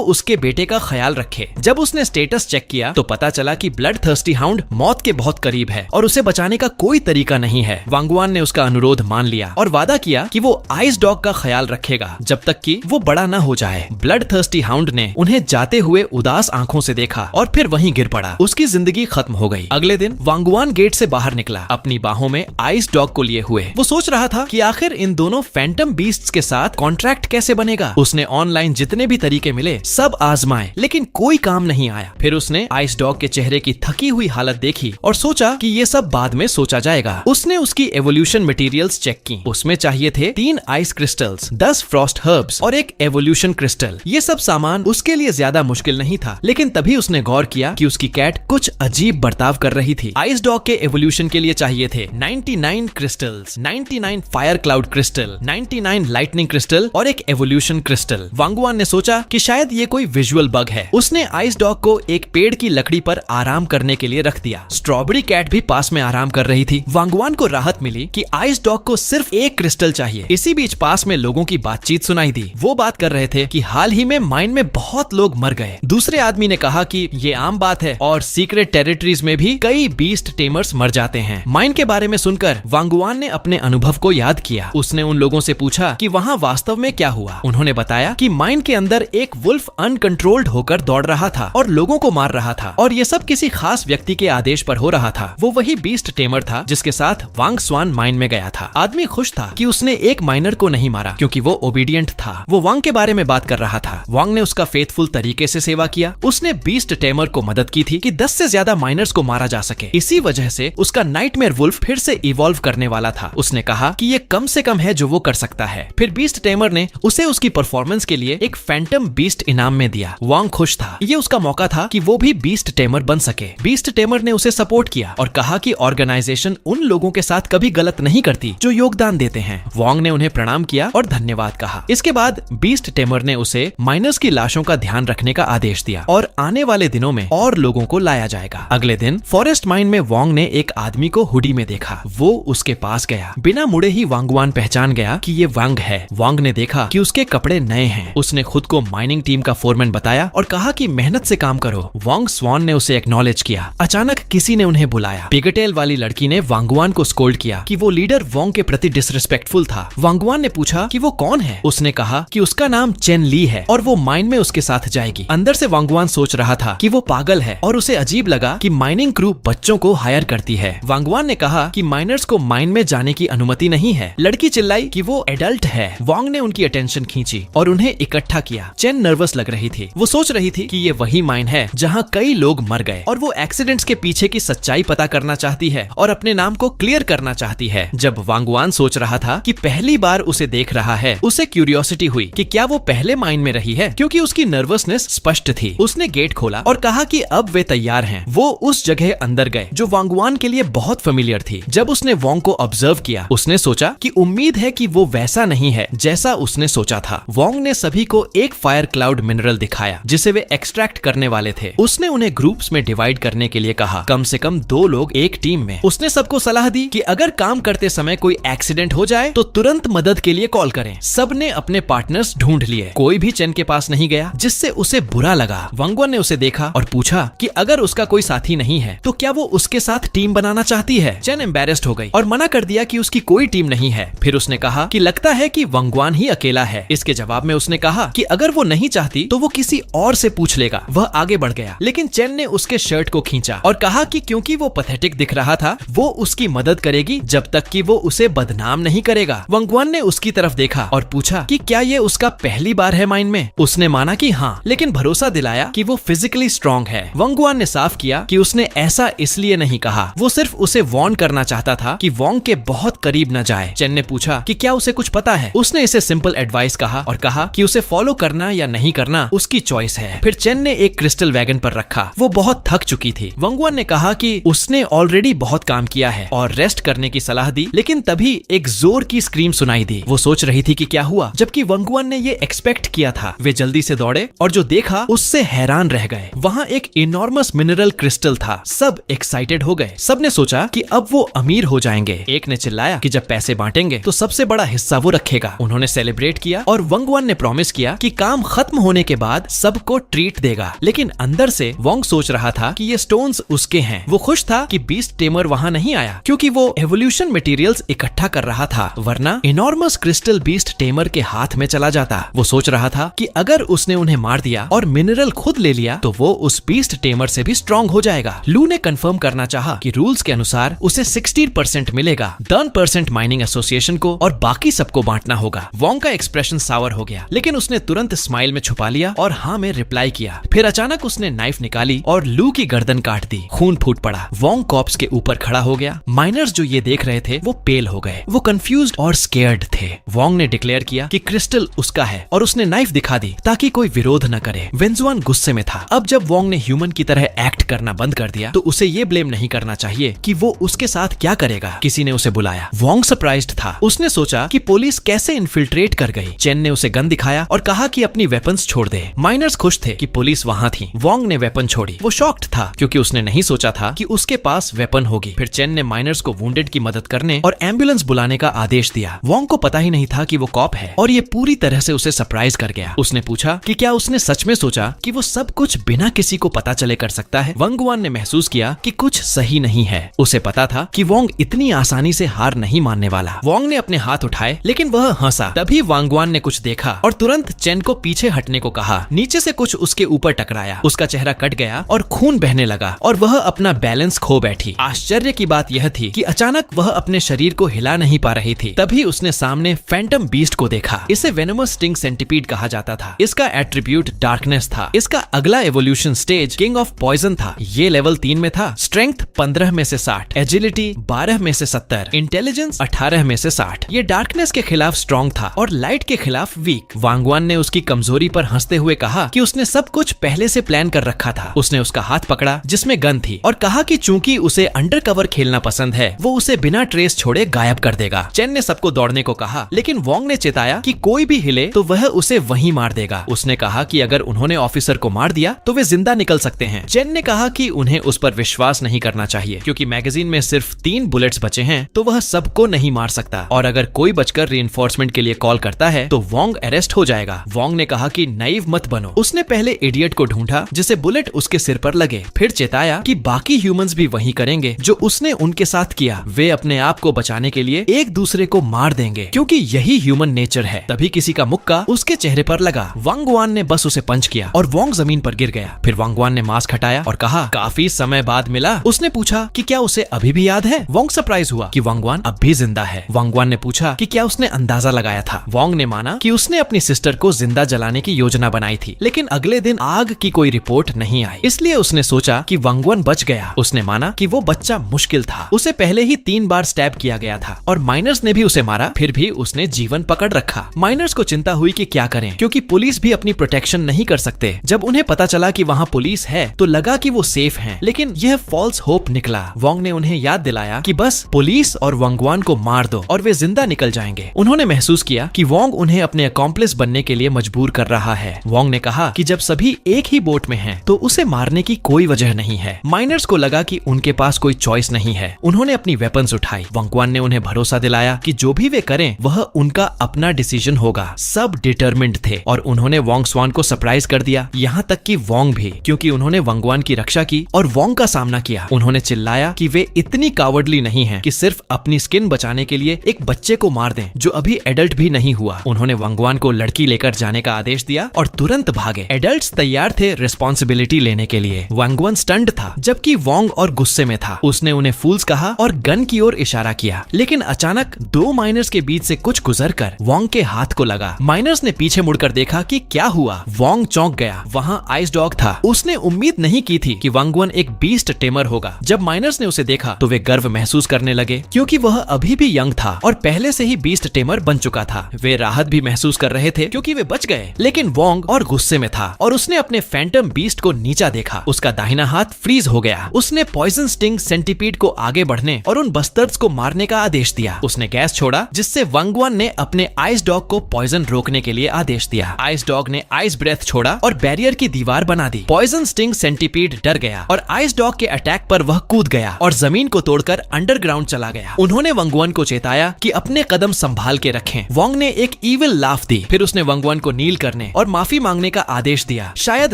उसके बेटे का ख्याल रखे। जब उसने स्टेटस चेक किया तो पता चला कि ब्लड थर्स्टी हाउंड मौत के बहुत करीब है और उसे बचाने का कोई तरीका नहीं है। वांगवान ने उसका अनुरोध मान लिया और वादा किया कि वो आइस डॉग का ख्याल रखेगा जब तक कि वो बड़ा न हो जाए। ब्लड थर्स्टी हाउंड ने उन्हें जाते हुए उदास आंखों से देखा और फिर वहीं गिर पड़ा। उसकी जिंदगी खत्म हो गई। अगले दिन वांगवान गेट से बाहर निकला, अपनी बाहों में आइस डॉग को लिए हुए। वो सोच रहा था कि आखिर इन दोनों फैंटम बीस्ट्स के साथ कॉन्ट्रैक्ट कैसे बनेगा। उसने ऑनलाइन जितने भी तरीके मिले सब आजमाए, लेकिन कोई काम नहीं आया। फिर उसने आइस डॉग के चेहरे की थकी हुई हालत देखी और सोचा कि ये सब बाद में सोचा जाएगा। उसने उसकी एवोल्यूशन मटेरियल्स चेक की। उसमें चाहिए थे 3 आइस क्रिस्टल्स, 10 फ्रॉस्ट हर्ब्स और एक एवोल्यूशन क्रिस्टल। ये सब सामान उसके लिए ज्यादा मुश्किल नहीं था, लेकिन तभी उसने गौर किया कि उसकी कैट कुछ अजीब बर्ताव कर रही थी। आइस डॉग के एवोल्यूशन के लिए चाहिए थे 99 crystals, 99 fire cloud crystal, 99 lightning crystal और एक एवोल्यूशन क्रिस्टल। वांगवान ने सोचा कि शायद ये कोई विजुअल बग है। उसने आइस डॉग को एक पेड़ की लकड़ी पर आराम करने के लिए रख दिया। स्ट्रॉबेरी कैट भी पास में आराम कर रही थी। वांगवान को राहत मिली कि आइस डॉग को सिर्फ एक क्रिस्टल चाहिए। इसी बीच पास में लोगों की बातचीत सुनाई दी। वो बात कर रहे थे कि हाल ही में माइन में बहुत लोग मर गए। दूसरे आदमी ने कहा कि ये आम बात है और सीक्रेट टेरिटरीज में भी कई बीस्ट टेमर्स मर जाते हैं। माइन के बारे में सुनकर वांगवान ने अपने अनुभव को याद किया। उसने उन लोगों से पूछा कि वहाँ वास्तव में क्या हुआ। उन्होंने बताया कि माइन के अंदर एक वुल्फ अनकंट्रोल्ड होकर दौड़ रहा था और लोगों को मार रहा था, और ये सब किसी खास व्यक्ति के आदेश पर हो रहा था। वो वही बीस्ट टेमर था जिसके साथ वांग स्वान माइन में गया था। आदमी खुश था कि उसने एक माइनर को नहीं मारा क्योंकि वो ओबीडियंट था। वो वांग के बारे में बात कर रहा था। वांग ने उसका फेथफुल तरीके से सेवा किया। उसने बीस्ट टेमर को मदद की थी कि 10 से ज्यादा माइनर्स को मारा जा सके। इसी वजह से उसका नाइटमेयर वुल्फ फिर से इवॉल्व करने वाला था। उसने कहा कि ये कम से कम है जो वो कर सकता है। फिर बीस्ट टेमर ने उसे उसकी परफॉर्मेंस के लिए एक फैंटम बीस्ट इनाम में दिया। वांग खुश था। ये उसका मौका था कि वो भी बीस्ट टेमर बन सके। बीस्ट टेमर ने उसे सपोर्ट किया और कहा कि ऑर्गेनाइजेशन उन लोगों के साथ कभी गलत नहीं करती जो योगदान देते हैं। वांग ने उन्हें प्रणाम किया और धन्यवाद कहा। इसके बाद बीस्ट टेमर ने उसे माइनर्स की लाशों का ध्यान रखने का आदेश दिया और आने वाले दिनों में और लोगों को लाया जाएगा। अगले दिन फॉरेस्ट माइन में वांग ने एक आदमी को हुडी में देखा। वो उसके पास गया। बिना मुड़े ही वांगवान पहचान गया कि ये वांग है। वांग ने देखा कि उसके कपड़े नए हैं। उसने खुद को माइनिंग टीम का फोरमैन बताया और कहा कि मेहनत से काम करो। वांग स्वान ने उसे एक्नॉलेज किया। अचानक किसी ने उन्हें बुलाया। पिगटेल वाली लड़की ने वांगवान को स्कोल्ड किया कि वो लीडर वांग के प्रति डिसरिस्पेक्टफुल था। वांगवान ने पूछा कि वो कौन है। उसने कहा कि उसका नाम चेन ली है और वो माइन में उसके साथ जाएगी। अंदर से वांगवान सोच रहा था कि वो पागल है और उसे अजीब लगा कि माइनिंग क्रू बच्चों को हायर करती है। वांगवान ने कहा कि माइनर्स को माइन में जाने की अनुमति नहीं है। लड़की चिल्लाई कि वो एडल्ट है। वांग ने उनकी अटेंशन खींची और उन्हें इकट्ठा किया। चेन नर्वस लग रही थी। वो सोच रही थी कि ये वही माइन है जहाँ कई लोग मर गए और वो एक्सीडेंट्स के पीछे की सच्चाई पता करना चाहती है और अपने नाम को क्लियर करना चाहती है। जब वांगवान सोच रहा था कि पहली बार उसे देख रहा है, उसे क्यूरियोसिटी हुई कि क्या वो पहले माइन में रही है, क्योंकि उसकी नर्वसनेस स्पष्ट थी। उसने गेट खोला और कहा कि अब वे तैयार हैं। वो उस जगह अंदर गए जो वांगवान के लिए बहुत फेमिलियर थी। जब उसने वांग को ऑब्जर्व किया, उसने सोचा कि उम्मीद है कि वो वैसा नहीं है जैसा उसने सोचा था। वांग ने सभी को एक फायर क्लाउड मिनरल दिखाया जिसे वे एक्सट्रैक्ट करने वाले थे। उसने उन्हें ग्रुप्स में डिवाइड करने के लिए कहा, कम से कम 2 लोग एक टीम में। उसने सबको सलाह दी कि अगर काम करते समय कोई एक्सीडेंट हो जाए तो तुरंत मदद के लिए कॉल करें। सबने अपने पार्टनर्स ढूंढ लिए। कोई भी चेन के पास नहीं गया, जिससे उसे बुरा लगा। वांगवान ने उसे देखा और पूछा कि अगर उसका कोई साथी नहीं है तो क्या वो उसके साथ टीम बनाना चाहती है। चेन एम्बैरेस्ड हो गई और मना कर दिया कि उसकी कोई टीम नहीं है। फिर उसने कहा कि लगता है कि वांगवान ही अकेला है। इसके जवाब में उसने कहा कि अगर वो नहीं चाहती तो वो किसी और से पूछ लेगा। वह आगे बढ़ गया, लेकिन चेन ने उसके शर्ट को खींचा और कहा कि क्योंकि वो पैथेटिक दिख रहा था, वो उसकी मदद करेगी जब तक कि वो उसे बदनाम नहीं करेगा। वांगवान ने उसकी तरफ देखा और पूछा कि क्या ये उसका पहली बार है माइन में। उसने माना कि हाँ, लेकिन भरोसा दिलाया कि वो फिजिकली स्ट्रॉन्ग है। वांगवान ने साफ किया कि उसने ऐसा इसलिए नहीं कहा, वो सिर्फ उसे वार्न करना चाहता था कि वांग के बहुत करीब न जाए। चेन ने पूछा कि क्या उसे कुछ पता है। उसने इसे सिंपल एडवाइस कहा और कहा कि उसे फॉलो करना या नहीं करना उसकी चॉइस है। फिर चेन ने एक क्रिस्टल वैगन पर रखा। वो बहुत थक चुकी थी। वंगवान ने कहा कि उसने ऑलरेडी बहुत काम किया है और रेस्ट करने की सलाह दी, लेकिन तभी एक जोर की स्क्रीम सुनाई दी। वो सोच रही थी कि क्या हुआ, जबकि वंगवान ने ये एक्सपेक्ट किया था। वे जल्दी से दौड़े और जो देखा उससे हैरान रह गए। वहाँ एक इनॉर्मस मिनरल क्रिस्टल था। सब एक्साइटेड हो गए। सबने सोचा कि अब वो अमीर हो जाएंगे। एक ने चिल्लाया कि जब पैसे बांटेंगे तो सबसे बड़ा हिस्सा वो रखेगा। उन्होंने सेलिब्रेट किया और वंगवान ने प्रॉमिस किया कि काम खत्म होने के बाद सबको ट्रीट देगा। लेकिन अंदर से वोंग सोच रहा था कि ये स्टोन्स उसके हैं। वो खुश था कि बीस्ट टेमर वहाँ नहीं आया, क्योंकि वो एवोल्यूशन मटेरियल्स इकट्ठा कर रहा था, वरना इनॉर्मस क्रिस्टल बीस्ट टेमर के हाथ में चला जाता। वो सोच रहा था कि अगर उसने उन्हें मार दिया और मिनरल खुद ले लिया तो वो उस बीस्ट टेमर से भी स्ट्रॉन्ग हो जाएगा। लू ने कंफर्म करना चाहा कि रूल्स के अनुसार उसे 60% मिलेगा, 10% माइनिंग एसोसिएशन को और बाकी सबको बांटना होगा। वोंग का एक्सप्रेशन सावर हो गया, लेकिन उसने तुरंत स्माइल में छुपा लिया और हाँ में रिप्लाई किया। फिर अचानक उसने नाइफ निकाली और लू की गर्दन काट दी। खून फूट पड़ा। वोंग कॉप्स के ऊपर खड़ा हो गया। माइनर्स जो ये देख रहे थे वो पेल हो गए। वो कंफ्यूज्ड और स्केयर्ड थे। वोंग ने डिक्लेयर किया कि क्रिस्टल उसका है और उसने नाइफ दिखा दी ताकि कोई विरोध न करे। वेंजुआन गुस्से में था। अब जब वोंग ने ह्यूमन की तरह एक्ट करना बंद कर दिया तो उसे ये ब्लेम नहीं करना चाहिए कि वो उसके साथ क्या करेगा। किसी ने उसे बुलाया। वोंग सरप्राइज्ड था। उसने सोचा कि पुलिस कैसे इन्फिल्ट्रेट कर गई। चेन ने उसे गन दिखाया और कहा कि अपनी वेपन्स छोड़ दे। माइनर्स खुश थे कि पुलिस वहाँ थी। वोंग ने वेपन छोड़ी। वो शॉक्ड था क्योंकि उसने नहीं सोचा था कि उसके पास वेपन होगी। फिर चेन ने माइनर्स को वुंडेड की मदद करने और एम्बुलेंस बुलाने का आदेश दिया। वोंग को पता ही नहीं था कि वो कॉप है और ये पूरी तरह से उसे सरप्राइज कर गया। उसने पूछा कि क्या उसने सच में सोचा कि वो सब कुछ बिना किसी को पता चले कर सकता है। वंगवान ने महसूस किया कि कुछ सही नहीं है। उसे पता था कि वोंग इतनी आसानी से हार नहीं मानने वाला। वोंग ने अपने हाथ उठाए, लेकिन वह हंसा। तभी वांगवान ने कुछ देखा और तुरंत चेन को पीछे हटने को कहा। नीचे से कुछ उसके ऊपर टकराया। उसका चेहरा कट गया और खून बहने लगा और वह अपना बैलेंस खो बैठी। आश्चर्य की बात यह थी कि अचानक वह अपने शरीर को हिला नहीं पा रही थी। तभी उसने सामने फैंटम बीस्ट को देखा। इसे वेनमस स्टिंग सेंटिपीड कहा जाता था। इसका एट्रीब्यूट डार्कनेस था। इसका अगला evolution stage king of poison था। ये लेवल 3 में था। स्ट्रेंथ 15 में से 60, एजिलिटी 12 में से 70, इंटेलिजेंस 18 में से 60। ये डार्कनेस के खिलाफ स्ट्रॉन्ग था और लाइट के खिलाफ वीक। वांगवान ने उसकी कमजोरी पर हंसते हुए कहा कि उसने सब कुछ पहले से प्लान कर रखा था। उसने उसका हाथ पकड़ा जिसमें गन थी और कहा कि चूंकि उसे अंडरकवर खेलना पसंद है, वो उसे बिना ट्रेस छोड़े गायब कर देगा। चेन ने सबको दौड़ने को कहा, लेकिन वोंग ने चेताया कि कोई भी हिले तो वह उसे वहीं मार देगा। उसने कहा कि अगर उन्होंने ऑफिसर को मार दिया तो वे जिंदा निकल सकते हैं। चेन ने कहा कि उन्हें उस पर विश्वास नहीं करना चाहिए, क्योंकि मैगजीन में सिर्फ 3 बुलेट्स बचे हैं तो वह सबको नहीं मार सकता, और अगर कोई बचकर रीइंफोर्समेंट के लिए कॉल करता है तो वोंग अरेस्ट हो जाएगा। वोंग ने कहा कि नाइव मत बनो। उसने पहले इडियट को ढूंढा जिसे बुलेट उसके सिर पर लगे, फिर चेताया कि बाकी ह्यूमंस भी वही करेंगे जो उसने उनके साथ किया। वे अपने आप को बचाने के लिए एक दूसरे को मार देंगे, क्योंकि यही ह्यूमन नेचर है। तभी किसी का मुक्का उसके चेहरे पर लगा। वांगवान ने बस उसे पंच किया और वोंग जमीन पर गिर गया। फिर वांगवान ने मास्क हटाया और कहा, काफी समय बाद मिला। उसने पूछा कि क्या उसे अभी भी याद है। वोंग सरप्राइज हुआ कि वांगवान अब भी जिंदा है। वांगवान ने पूछा कि क्या उसने अंदाजा लगाया था। वोंग ने माना कि उसने अपनी सिस्टर को जिंदा जलाने की योजना बनाई थी, लेकिन अगले दिन आग की कोई रिपोर्ट नहीं आई, इसलिए उसने सोचा कि वांगवान बच गया। उसने माना कि वो बच्चा मुश्किल था। उसे पहले ही 3 बार स्टैब किया गया था और माइनर्स ने भी उसे मारा, फिर भी उसने जीवन पकड़ रखा। माइनर्स को चिंता हुई कि क्या करें, क्योंकि पुलिस भी अपनी प्रोटेक्शन नहीं कर सकते। जब उन्हें पता चला कि वहाँ पुलिस है तो लगा कि वो सेफ हैं, लेकिन यह फॉल्स होप निकला। वोंग ने उन्हें याद दिलाया कि बस पुलिस और वांगवान को मार दो और वे जिंदा निकल जाएंगे। उन्होंने महसूस किया कि वोंग उन्हें अपने अकॉम्प्लिस बनने के लिए मजबूर कर रहा है। वोंग ने कहा कि जब सभी एक ही बोट में हैं, तो उसे मारने की कोई वजह नहीं है। माइनर्स को लगा कि उनके पास कोई चॉइस नहीं है। उन्होंने अपनी वेपन्स उठाई। वांगवान ने उन्हें भरोसा दिलाया कि जो भी वे करें वह उनका अपना डिसीजन होगा। सब डिटरमिन्ड थे और उन्होंने वोंग स्वान को सरप्राइज कर दिया, यहाँ तक कि वोंग भी, क्योंकि उन्होंने वांगवान की रक्षा की और वोंग का सामना किया। उन्होंने चिल्लाया कि वे इतनी कावर्डली नहीं हैं कि सिर्फ अपनी स्किन बचाने के लिए एक बच्चे को मार दें जो अभी एडल्ट भी नहीं हुआ। उन्होंने वांगवान को लड़की लेकर जाने का आदेश दिया और तुरंत भागे। एडल्ट्स तैयार थे रिस्पॉन्सिबिलिटी लेने के लिए। वांगवान स्टंड था, जबकि वोंग और गुस्से में था। उसने उन्हें फूल्स कहा और गन की ओर इशारा किया, लेकिन अचानक 2 माइनर्स के बीच से कुछ गुजरकर वोंग के हाथ को लगा। माइनर्स ने पीछे मुड़कर देखा कि क्या हुआ। वोंग चौंक गया। वहाँ आइस डॉग था। उसने उम्मीद नहीं की थी कि वांगवान एक बीस्ट टेमर होगा। जब माइनर्स ने उसे देखा तो वे गर्व महसूस करने लगे, क्योंकि वह अभी भी यंग था और पहले से ही बीस्ट टेमर बन चुका था। वे राहत भी महसूस कर रहे थे, क्योंकि वे बच गए। लेकिन वोंग और गुस्से में था और उसने अपने फैंटम बीस्ट को नीचा देखा। उसका दाहिना हाथ फ्रीज हो गया। उसने पॉइजन स्टिंग सेंटीपीड को आगे बढ़ने और उन बस्टर्ड्स को मारने का आदेश दिया। उसने गैस छोड़ा जिससे वांगवान ने अपने आइस डॉग को पॉइजन रोकने के लिए आदेश दिया। आइस डॉग ने आइस ब्रेथ छोड़ा और बैरियर की दीवार बना दी। पॉइजन स्टिंग सेंटीपीड डर गया और आइस डॉग के अटैक पर वह कूद गया और जमीन को तोड़कर अंडरग्राउंड चला गया। उन्होंने वांगवान को चेताया कि अपने कदम संभाल के रखें। वोंग ने एक इविल लाफ दी। फिर उसने वांगवान को नील करने और माफी मांगने का आदेश दिया। शायद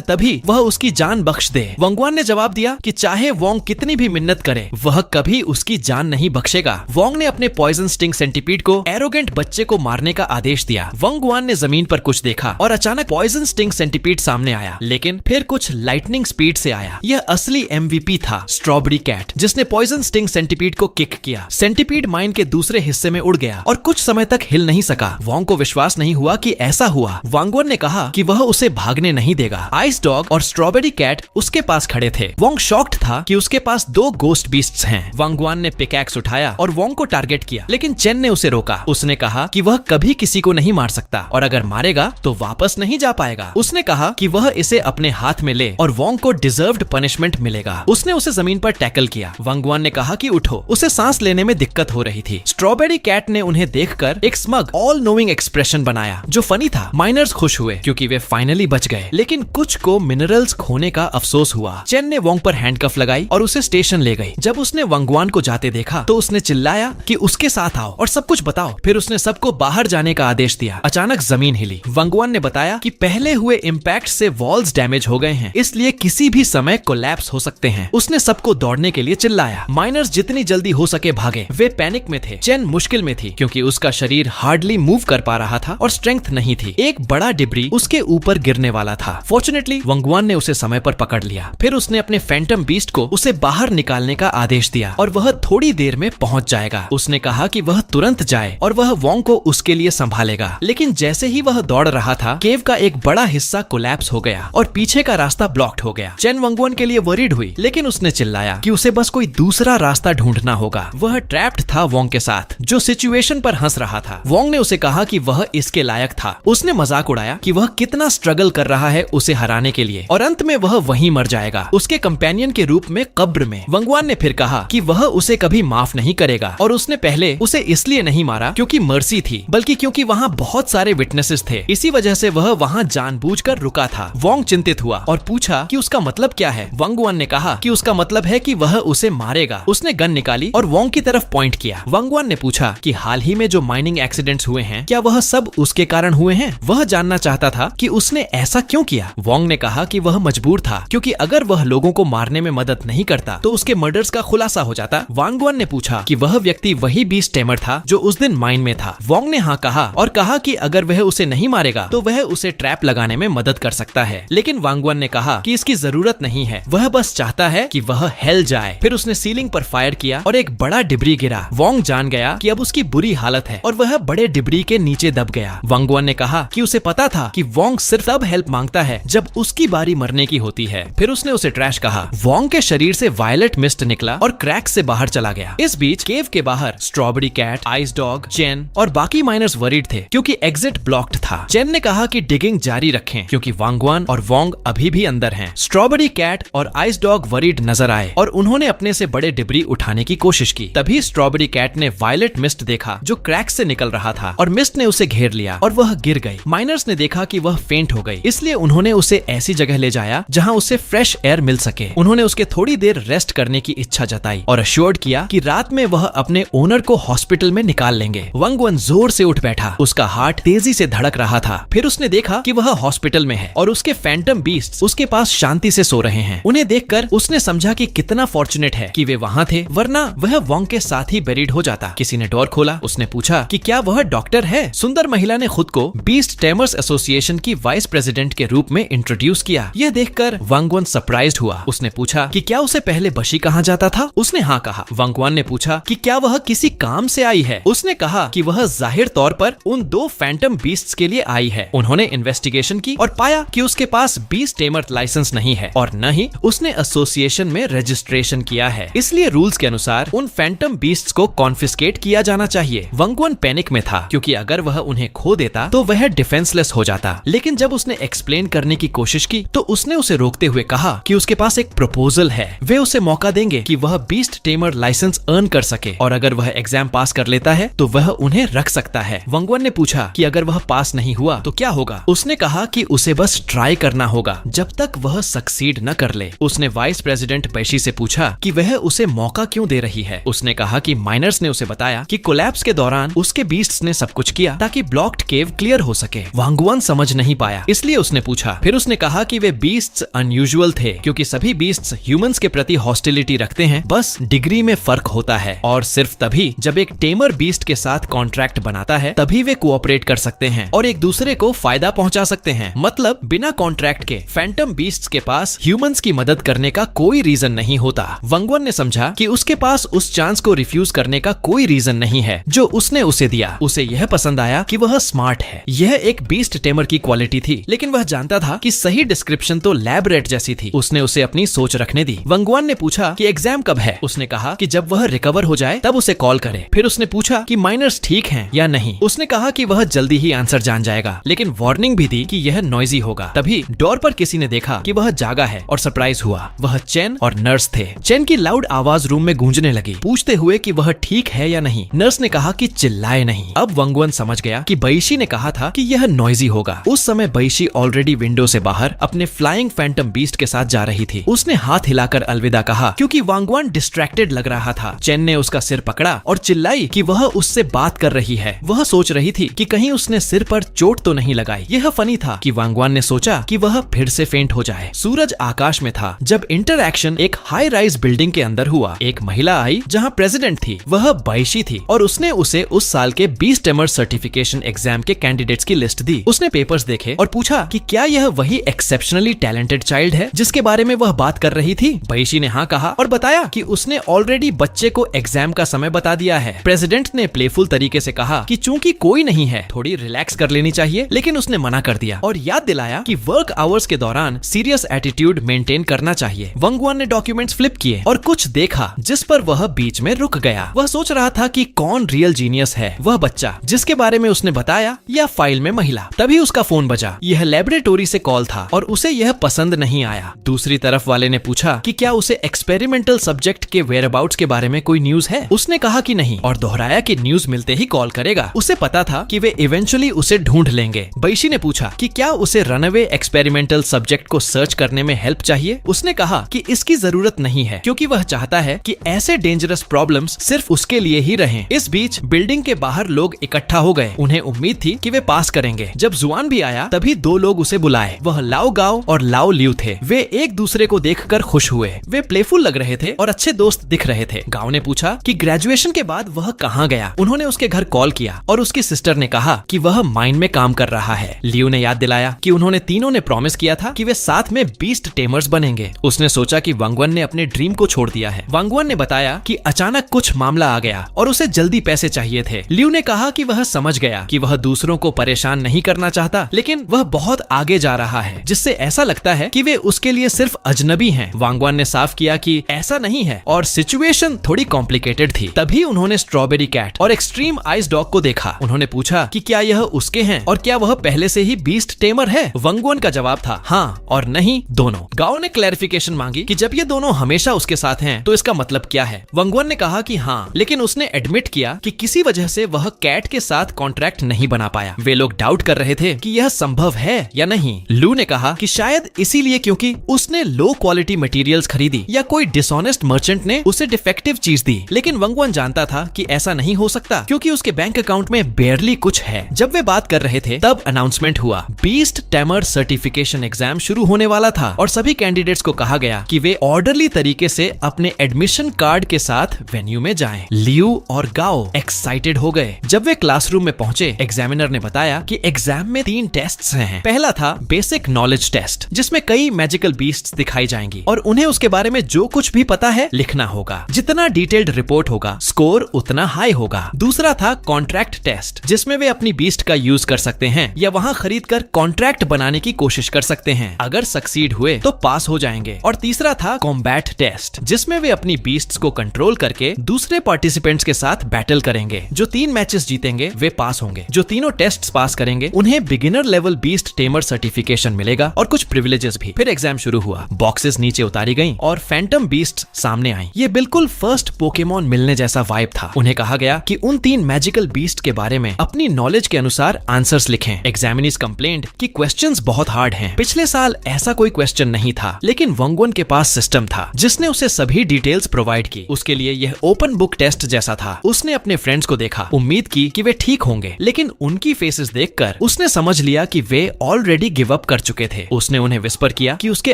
तभी वह उसकी जान बख्श दे। वांगवान ने जवाब दिया कि चाहे वोंग कितनी भी मिन्नत करे वह कभी उसकी जान नहीं बख्शेगा। वोंग ने अपने पॉइजन स्टिंग सेंटीपीड को एरोगेंट बच्चे को मारने का आदेश दिया। वांगवान ने जमीन पर कुछ देखा और अचानक पॉइजन स्टिंग सेंटीपीड सामने आया, लेकिन फिर कुछ लाइटनिंग स्पीड से आया। यह असली MVP था, स्ट्रॉबेरी कैट, जिसने पॉइजन स्टिंग सेंटीपीड को किक किया। सेंटीपीड माइन के दूसरे हिस्से में उड़ गया और कुछ समय तक हिल नहीं सका। वोंग को विश्वास नहीं हुआ कि ऐसा हुआ। वांगवान ने कहा कि वह उसे भागने नहीं देगा। आइस डॉग और स्ट्रॉबेरी कैट उसके पास खड़े थे। वोंग शॉक्ड था कि उसके पास 2 गोस्ट बीस्ट्स हैं। वांगवान ने पिकैक्स उठाया और वोंग को टारगेट किया, लेकिन चेन ने उसे रोका। उसने कहा कि वह कभी किसी को नहीं मार सकता और अगर मारेगा तो वापस नहीं जा पाएगा। उसने कहा कि वह इसे अपने हाथ में ले और वोंग को डिजर्व्ड पनिशमेंट मिलेगा। उसने उसे जमीन पर टैकल किया। वांगवान ने कहा कि उठो। उसे सांस लेने में दिक्कत हो रही थी। स्ट्रॉबेरी कैट ने उन्हें देखकर एक स्मग ऑल नोइंग एक्सप्रेशन बनाया जो फनी था। माइनर्स खुश हुए क्योंकि वे फाइनली बच गए, लेकिन कुछ को मिनरल्स खोने का अफसोस हुआ। चेन ने वोंग पर हैंडकफ लगाई और उसे स्टेशन ले गई। जब उसने वांगवान को जाते देखा तो उसने चिल्लाया कि उसके साथ आओ और सब कुछ बताओ। फिर उसने सबको बाहर जाने का आदेश दिया। अचानक जमीन हिली। वांगवान ने बताया कि पहले हुए इम्पैक्ट से वॉल्स डैमेज हो गए हैं, इसलिए किसी भी समय कोलैप्स हो सकते हैं। उसने सबको दौड़ने के लिए चिल्लाया। माइनर्स जितनी जल्दी हो सके भागे। वे पैनिक में थे। चेन मुश्किल में थी क्योंकि उसका शरीर हार्डली मूव कर पा रहा था और स्ट्रेंथ नहीं थी। एक बड़ा डिब्री उसके ऊपर गिरने वाला था। फॉर्चुनेटली वांगवान ने उसे समय पर पकड़ लिया। फिर उसने अपने फैंटम बीस्ट को उसे बाहर निकालने का आदेश दिया और वह थोड़ी देर में पहुंच जाएगा। उसने कहा कि वह तुरंत जाए और वह वोंग को उसके लिए संभालेगा। लेकिन जैसे ही वह दौड़ रहा था, केव का एक बड़ा हिस्सा कोलैप्स हो गया और पीछे का रास्ता ब्लॉक्ड हो गया। चेन वांगवान के लिए वरीड हुई, लेकिन उसने चिल्लाया कि उसे बस कोई दूसरा रास्ता ढूंढना होगा। वह ट्रैप्ड था वोंग के साथ, जो सिचुएशन पर हंस रहा था। वोंग ने उसे कहा कि वह इसके लायक था। उसने मजाक उड़ाया कि वह कितना स्ट्रगल कर रहा है उसे हराने के लिए और अंत में वह वहीं मर जाएगा, उसके कंपेनियन के रूप में कब्र में। वांगवान ने फिर कहा कि वह उसे कभी माफ नहीं करेगा और उसने पहले उसे इसलिए नहीं मारा क्योंकि मर्सी थी, बल्कि क्योंकि वहाँ बहुत सारे विटनेसेस थे। इसी वजह से वह वहाँ जानबूझकर रुका था। वोंग चिंतित हुआ और पूछा कि उसका मतलब क्या है। वांगवान ने कहा कि उसका मतलब है कि वह उसे मारेगा। उसने गन निकाली और वोंग की तरफ पॉइंट किया। वांगवान ने पूछा कि हाल ही में जो माइनिंग एक्सीडेंट्स हुए हैं, क्या वह सब उसके कारण हुए हैं? वह जानना चाहता था कि उसने ऐसा क्यों किया। वोंग ने कहा कि वह मजबूर था क्योंकि अगर वह लोगों को मारने में मदद नहीं करता तो उसके मर्डर्स का खुलासा हो जाता। वांगवान ने पूछा कि वह व्यक्ति वही बीस्ट टेमर था जो उस दिन माइन में था। वोंग ने हाँ कहा और कहा कि अगर वह उसे नहीं मारेगा तो वह उसे ट्रैप लगाने में मदद कर सकता है। लेकिन वांगवान ने कहा कि इसकी जरूरत नहीं है, वह बस चाहता है कि वह हेल जाए। फिर उसने सीलिंग पर फायर किया और एक बड़ा डिब्री गिरा। वोंग जान गया कि अब उसकी बुरी हालत है और वह बड़े डिब्री के नीचे दब गया। वांगवान ने कहा कि उसे पता था कि वोंग सिर्फ तब हेल्प मांगता है जब उसकी बारी मरने की होती है। फिर उसने उसे ट्रैश कहा। वोंग के शरीर से वायलेट मिस्ट निकला और क्रैक से बाहर चला गया। इस बीच केव के बाहर strawberry cat, ice dog, chain और बाकी माइनर्स वरीड थे क्योंकि एग्जिट ब्लॉक्ड था। चेन ने कहा कि डिगिंग जारी रखें क्योंकि वांगवान और वोंग अभी भी अंदर हैं। स्ट्रॉबेरी कैट और आइस डॉग वरीड नजर आए और उन्होंने अपने से बड़े डिब्री उठाने की कोशिश की। तभी स्ट्रॉबेरी कैट ने वायलेट मिस्ट देखा जो क्रैक से निकल रहा था और मिस्ट ने उसे घेर लिया और वह गिर गई। माइनर्स ने देखा कि वह फेंट हो गई, इसलिए उन्होंने उसे ऐसी जगह ले जाया जहां उसे फ्रेश एयर मिल सके। उन्होंने उसके थोड़ी देर रेस्ट करने की इच्छा जताई और अश्योर्ड किया कि रात में वह अपने ओनर को हॉस्पिटल में निकाल लेंगे। वांगवान जोर से उठ बैठा। उसका हार्ट तेजी से धड़क रहा था। फिर उसने देखा कि वह हॉस्पिटल में है और उसके फैंटम बीस्ट्स उसके पास शांति से सो रहे हैं। उन्हें देखकर उसने समझा कि कितना फॉर्चुनेट है कि वे वहाँ थे, वरना वह वोंग के साथ ही बेरिड हो जाता। किसी ने डोर खोला। उसने पूछा कि क्या वह डॉक्टर है। सुंदर महिला ने खुद को बीस्ट टेमर्स एसोसिएशन की वाइस प्रेसिडेंट के रूप में इंट्रोड्यूस किया। यह देखकर वांगवान सरप्राइज्ड हुआ। उसने पूछा कि क्या उसे पहले बशी कहा जाता था। उसने हाँ कहा। वांगवान ने पूछा कि क्या वह किसी काम से आई है। उसने कहा कि वह जाहिर तौर पर उन 2 फैंटम बीस्ट्स के लिए आई है। उन्होंने इन्वेस्टिगेशन की और पाया कि उसके पास बीस्ट टेमर लाइसेंस नहीं है और न ही उसने एसोसिएशन में रजिस्ट्रेशन किया है। इसलिए रूल्स के अनुसार उन फैंटम बीस्ट्स को कॉन्फिस्केट किया जाना चाहिए। वांगवान पैनिक में था क्योंकि अगर वह उन्हें खो देता तो वह डिफेंसलेस हो जाता। लेकिन जब उसने एक्सप्लेन करने की कोशिश की तो उसने उसे रोकते हुए कहा कि उसके पास एक प्रपोजल है। वे उसे मौका देंगे कि वह बीस्ट टेमर लाइसेंस अर्न कर सके और अगर वह एग्जाम पास कर लेता है तो वह उन्हें रख सकता है। वंगवन ने पूछा कि अगर वह पास नहीं हुआ तो क्या होगा। उसने कहा कि उसे बस ट्राई करना होगा जब तक वह सक्सीड न कर ले। उसने वाइस प्रेसिडेंट बैशी से पूछा कि वह उसे मौका क्यों दे रही है। उसने कहा कि माइनर्स ने उसे बताया कि कोलैप्स के दौरान उसके बीस्ट्स ने सब कुछ किया ताकि ब्लॉक्ड केव क्लियर हो सके। वांगवन समझ नहीं पाया, इसलिए उसने पूछा। फिर उसने कहा कि वे बीस्ट्स अनयूजुअल थे क्योंकि सभी बीस्ट्स ह्यूमंस के प्रति हॉस्टिलिटी रखते हैं, बस डिग्री में फर्क होता है और सिर्फ तभी जब एक टेमर बीस्ट के साथ कॉन्ट्रैक्ट बनाता है तभी वे कोऑपरेट कर सकते हैं और एक दूसरे को फायदा पहुंचा सकते हैं। मतलब बिना कॉन्ट्रैक्ट के फैंटम बीस्ट्स के पास ह्यूमंस की मदद करने का कोई रीजन नहीं होता। वंगवन ने समझा कि उसके पास उस चांस को रिफ्यूज करने का कोई रीजन नहीं है जो उसने उसे दिया। उसे यह पसंद आया कि वह स्मार्ट है। यह एक बीस्ट टेमर की क्वालिटी थी, लेकिन वह जानता था कि सही डिस्क्रिप्शन तो लैब रेट जैसी थी। उसने उसे अपनी सोच रखने दी। वंगवन ने पूछा कि एग्जाम कब है। उसने कहा कि जब वह रिकवर हो जाए तब उसे कॉल करे। फिर उसने पूछा कि माइनर्स ठीक हैं या नहीं। उसने कहा कि वह जल्दी ही आंसर जान जाएगा, लेकिन वार्निंग भी दी कि यह नॉइजी होगा। तभी डोर पर किसी ने देखा कि वह जागा है और सरप्राइज हुआ। वह चेन और नर्स थे। चेन की लाउड आवाज रूम में गूंजने लगी, पूछते हुए कि वह ठीक है या नहीं। नर्स ने कहा कि चिल्लाए नहीं। अब वंगवन समझ गया कि बैशी ने कहा था कि यह नॉइजी होगा। उस समय बैशी ऑलरेडी विंडो से बाहर अपने फ्लाइंग फैंटम बीस्ट के साथ जा रही थी। उसने हाथ हिलाकर अलविदा कहा क्योंकि वांगवन डिस्ट्रैक्टेड लग रहा था। चेन ने उसका सिर पकड़ा और चिल्लाई कि वह उससे बात कर रही है। वह सोच रही थी कि कहीं उसने सिर पर चोट तो नहीं लगाई। यह फनी था कि वांगवन ने सोचा कि वह फिर से फेंट हो जाए। सूरज आकाश में था जब इंटरएक्शन एक हाई राइज बिल्डिंग के अंदर हुआ। एक महिला आई जहां प्रेसिडेंट थी। वह बैशी थी और उसने उसे उस साल के बीस्ट टेमर सर्टिफिकेशन एग्जाम के कैंडिडेट्स की लिस्ट दी। उसने पेपर्स देखे और पूछा कि क्या यह वही एक्सेप्शनली टैलेंटेड चाइल्ड है जिसके बारे में वह बात कर रही थी। बैशी ने हाँ कहा और बताया कि उसने ऑलरेडी बच्चे को एग्जाम का समय बता दिया है। प्रेसिडेंट ने प्लेफुल तरीके से कहा कि चूंकि कोई नहीं है थोड़ी रिलैक्स कर लेनी चाहिए, लेकिन उसने मना कर दिया और याद दिलाया कि वर्क आवर्स के दौरान सीरियस एटीट्यूड मेंटेन करना चाहिए। वंगवन ने डॉक्यूमेंट्स फ्लिप किए और कुछ देखा जिस पर वह बीच में रुक गया। वह सोच रहा था कि कौन रियल जीनियस है, वह बच्चा जिसके बारे में उसने बताया या फाइल में महिला। तभी उसका फोन बजा। यह लेबोरेटोरी से कॉल था और उसे यह पसंद नहीं आया। दूसरी तरफ वाले ने पूछा कि क्या उसे एक्सपेरिमेंटल सब्जेक्ट के वेयरअबाउट्स के बारे में कोई न्यूज है। उसने कहा कि नहीं और दोहराया कि न्यूज मिलते ही कॉल करेगा। उसे पता था कि वे इवेंचुअली उसे ढूंढ लेंगे। बैशी ने पूछा कि क्या उसे रनअवे एक्सपेरिमेंटल सब्जेक्ट को सर्च करने में हेल्प चाहिए। उसने कहा कि इसकी जरूरत नहीं है क्योंकि वह चाहता है कि ऐसे डेंजरस प्रॉब्लम्स सिर्फ उसके लिए ही रहें। इस बीच बिल्डिंग के बाहर लोग इकट्ठा हो गए। उन्हें उम्मीद थी कि वे पास करेंगे। जब जुआन भी आया तभी दो लोग उसे बुलाए। वह लाओ गाओ और लाओ लियू थे। वे एक दूसरे को देखकर खुश हुए। वे प्लेफुल लग रहे थे और अच्छे दोस्त दिख रहे थे। गाओ ने पूछा कि ग्रेजुएशन के बाद वह कहाँ गया। उन्होंने उसके घर कॉल किया और उसकी सिस्टर ने कहा कि वह माइन में काम कर रहा है। लियू ने याद दिलाया कि उन्होंने तीनों ने प्रॉमिस किया था कि वे साथ में बीस्ट टेमर्स बनेंगे। उसने सोचा कि वंगवन ने अपने ड्रीम को छोड़ दिया है। वंगवन ने बताया कि अचानक कुछ मामला आ गया और उसे जल्दी पैसे चाहिए थे। लियू ने कहा कि वह समझ गया कि वह दूसरों को परेशान नहीं करना चाहता, लेकिन वह बहुत आगे जा रहा है जिससे ऐसा लगता है कि वे उसके लिए सिर्फ अजनबी हैं। वंगवन ने साफ किया कि ऐसा नहीं है और सिचुएशन थोड़ी कॉम्प्लिकेटेड थी। तभी उन्होंने स्ट्रॉबेरी कैट और एक्सट्रीम आइस डॉग को देखा। उन्होंने पूछा कि क्या यह उसके हैं और क्या वह पहले से ही बीस्ट टेमर है। वंगवन का जवाब था हाँ और नहीं दोनों। गाओ ने क्लैरिफिकेशन मांगी कि जब ये दोनों हमेशा उसके साथ हैं तो इसका मतलब क्या है। वंगवन ने कहा कि हाँ, लेकिन उसने एडमिट किया कि किसी वजह से वह कैट के साथ कॉन्ट्रैक्ट नहीं बना पाया। वे लोग डाउट कर रहे थे कि यह संभव है या नहीं। लू ने कहा कि शायद इसीलिए क्योंकि उसने लो क्वालिटी मटेरियल्स खरीदी या कोई डिसऑनेस्ट मर्चेंट ने उसे डिफेक्टिव चीज दी। लेकिन वंगवन जानता था कि ऐसा नहीं हो सकता क्योंकि उसके बैंक अकाउंट में बेयरली कुछ है। जब वे बात कर रहे थे तब अनाउंसमेंट हुआ। बीस्ट टेमर सर्टिफिकेशन एग्जाम शुरू होने वाला था और सभी कैंडिडेट्स को कहा गया कि वे ऑर्डरली तरीके से अपने एडमिशन कार्ड के साथ वेन्यू में जाएं। लियू और गाओ एक्साइटेड हो गए। जब वे क्लासरूम में पहुंचे, एग्जामिनर ने बताया कि एग्जाम में 3 टेस्ट्स हैं। पहला था बेसिक नॉलेज टेस्ट जिसमें कई मैजिकल बीस्ट्स दिखाई जाएंगी और उन्हें उसके बारे में जो कुछ भी पता है लिखना होगा। जितना डिटेल्ड रिपोर्ट होगा स्कोर उतना हाई होगा। दूसरा था कॉन्ट्रैक्ट टेस्ट जिसमें वे अपनी बीस्ट का यूज कर सकते हैं या वहां खरीद कर कॉन्ट्रैक्ट बनाने की कोशिश कर सकते हैं। अगर सक्सीड हुए तो पास हो जाएंगे। और तीसरा था कॉम्बैट टेस्ट जिसमें वे अपनी बीस्ट्स को कंट्रोल करके दूसरे पार्टिसिपेंट्स के साथ बैटल करेंगे। जो 3 मैचेस जीतेंगे वे पास होंगे। जो तीनों टेस्ट टेस्ट्स पास करेंगे उन्हें beginner level beast tamer certification मिलेगा और कुछ प्रिविलेजेस भी। फिर एग्जाम शुरू हुआ, बॉक्सेस नीचे उतारी गईं और फैंटम बीस्ट सामने आई। ये बिल्कुल फर्स्ट पोकेमॉन मिलने जैसा वाइब था। उन्हें कहा गया कि उन 3 मैजिकल बीस्ट के बारे में अपनी नॉलेज के अनुसार आंसर्स लिखें। एग्जामिनीज कंप्लेंट कि क्वेश्चंस बहुत हार्ड हैं। पिछले साल ऐसा कोई क्वेश्चन नहीं था, लेकिन वंगवन के पास सिस्टम था जिसने उसे सभी डिटेल्स प्रोवाइड की। उसके लिए यह ओपन बुक टेस्ट जैसा था। उसने अपने फ्रेंड्स को देखा, उम्मीद की कि वे ठीक होंगे, लेकिन उनकी फेसेस देखकर उसने समझ लिया कि वे ऑलरेडी गिव अप कर चुके थे। उसने उन्हें विस्पर किया कि उसके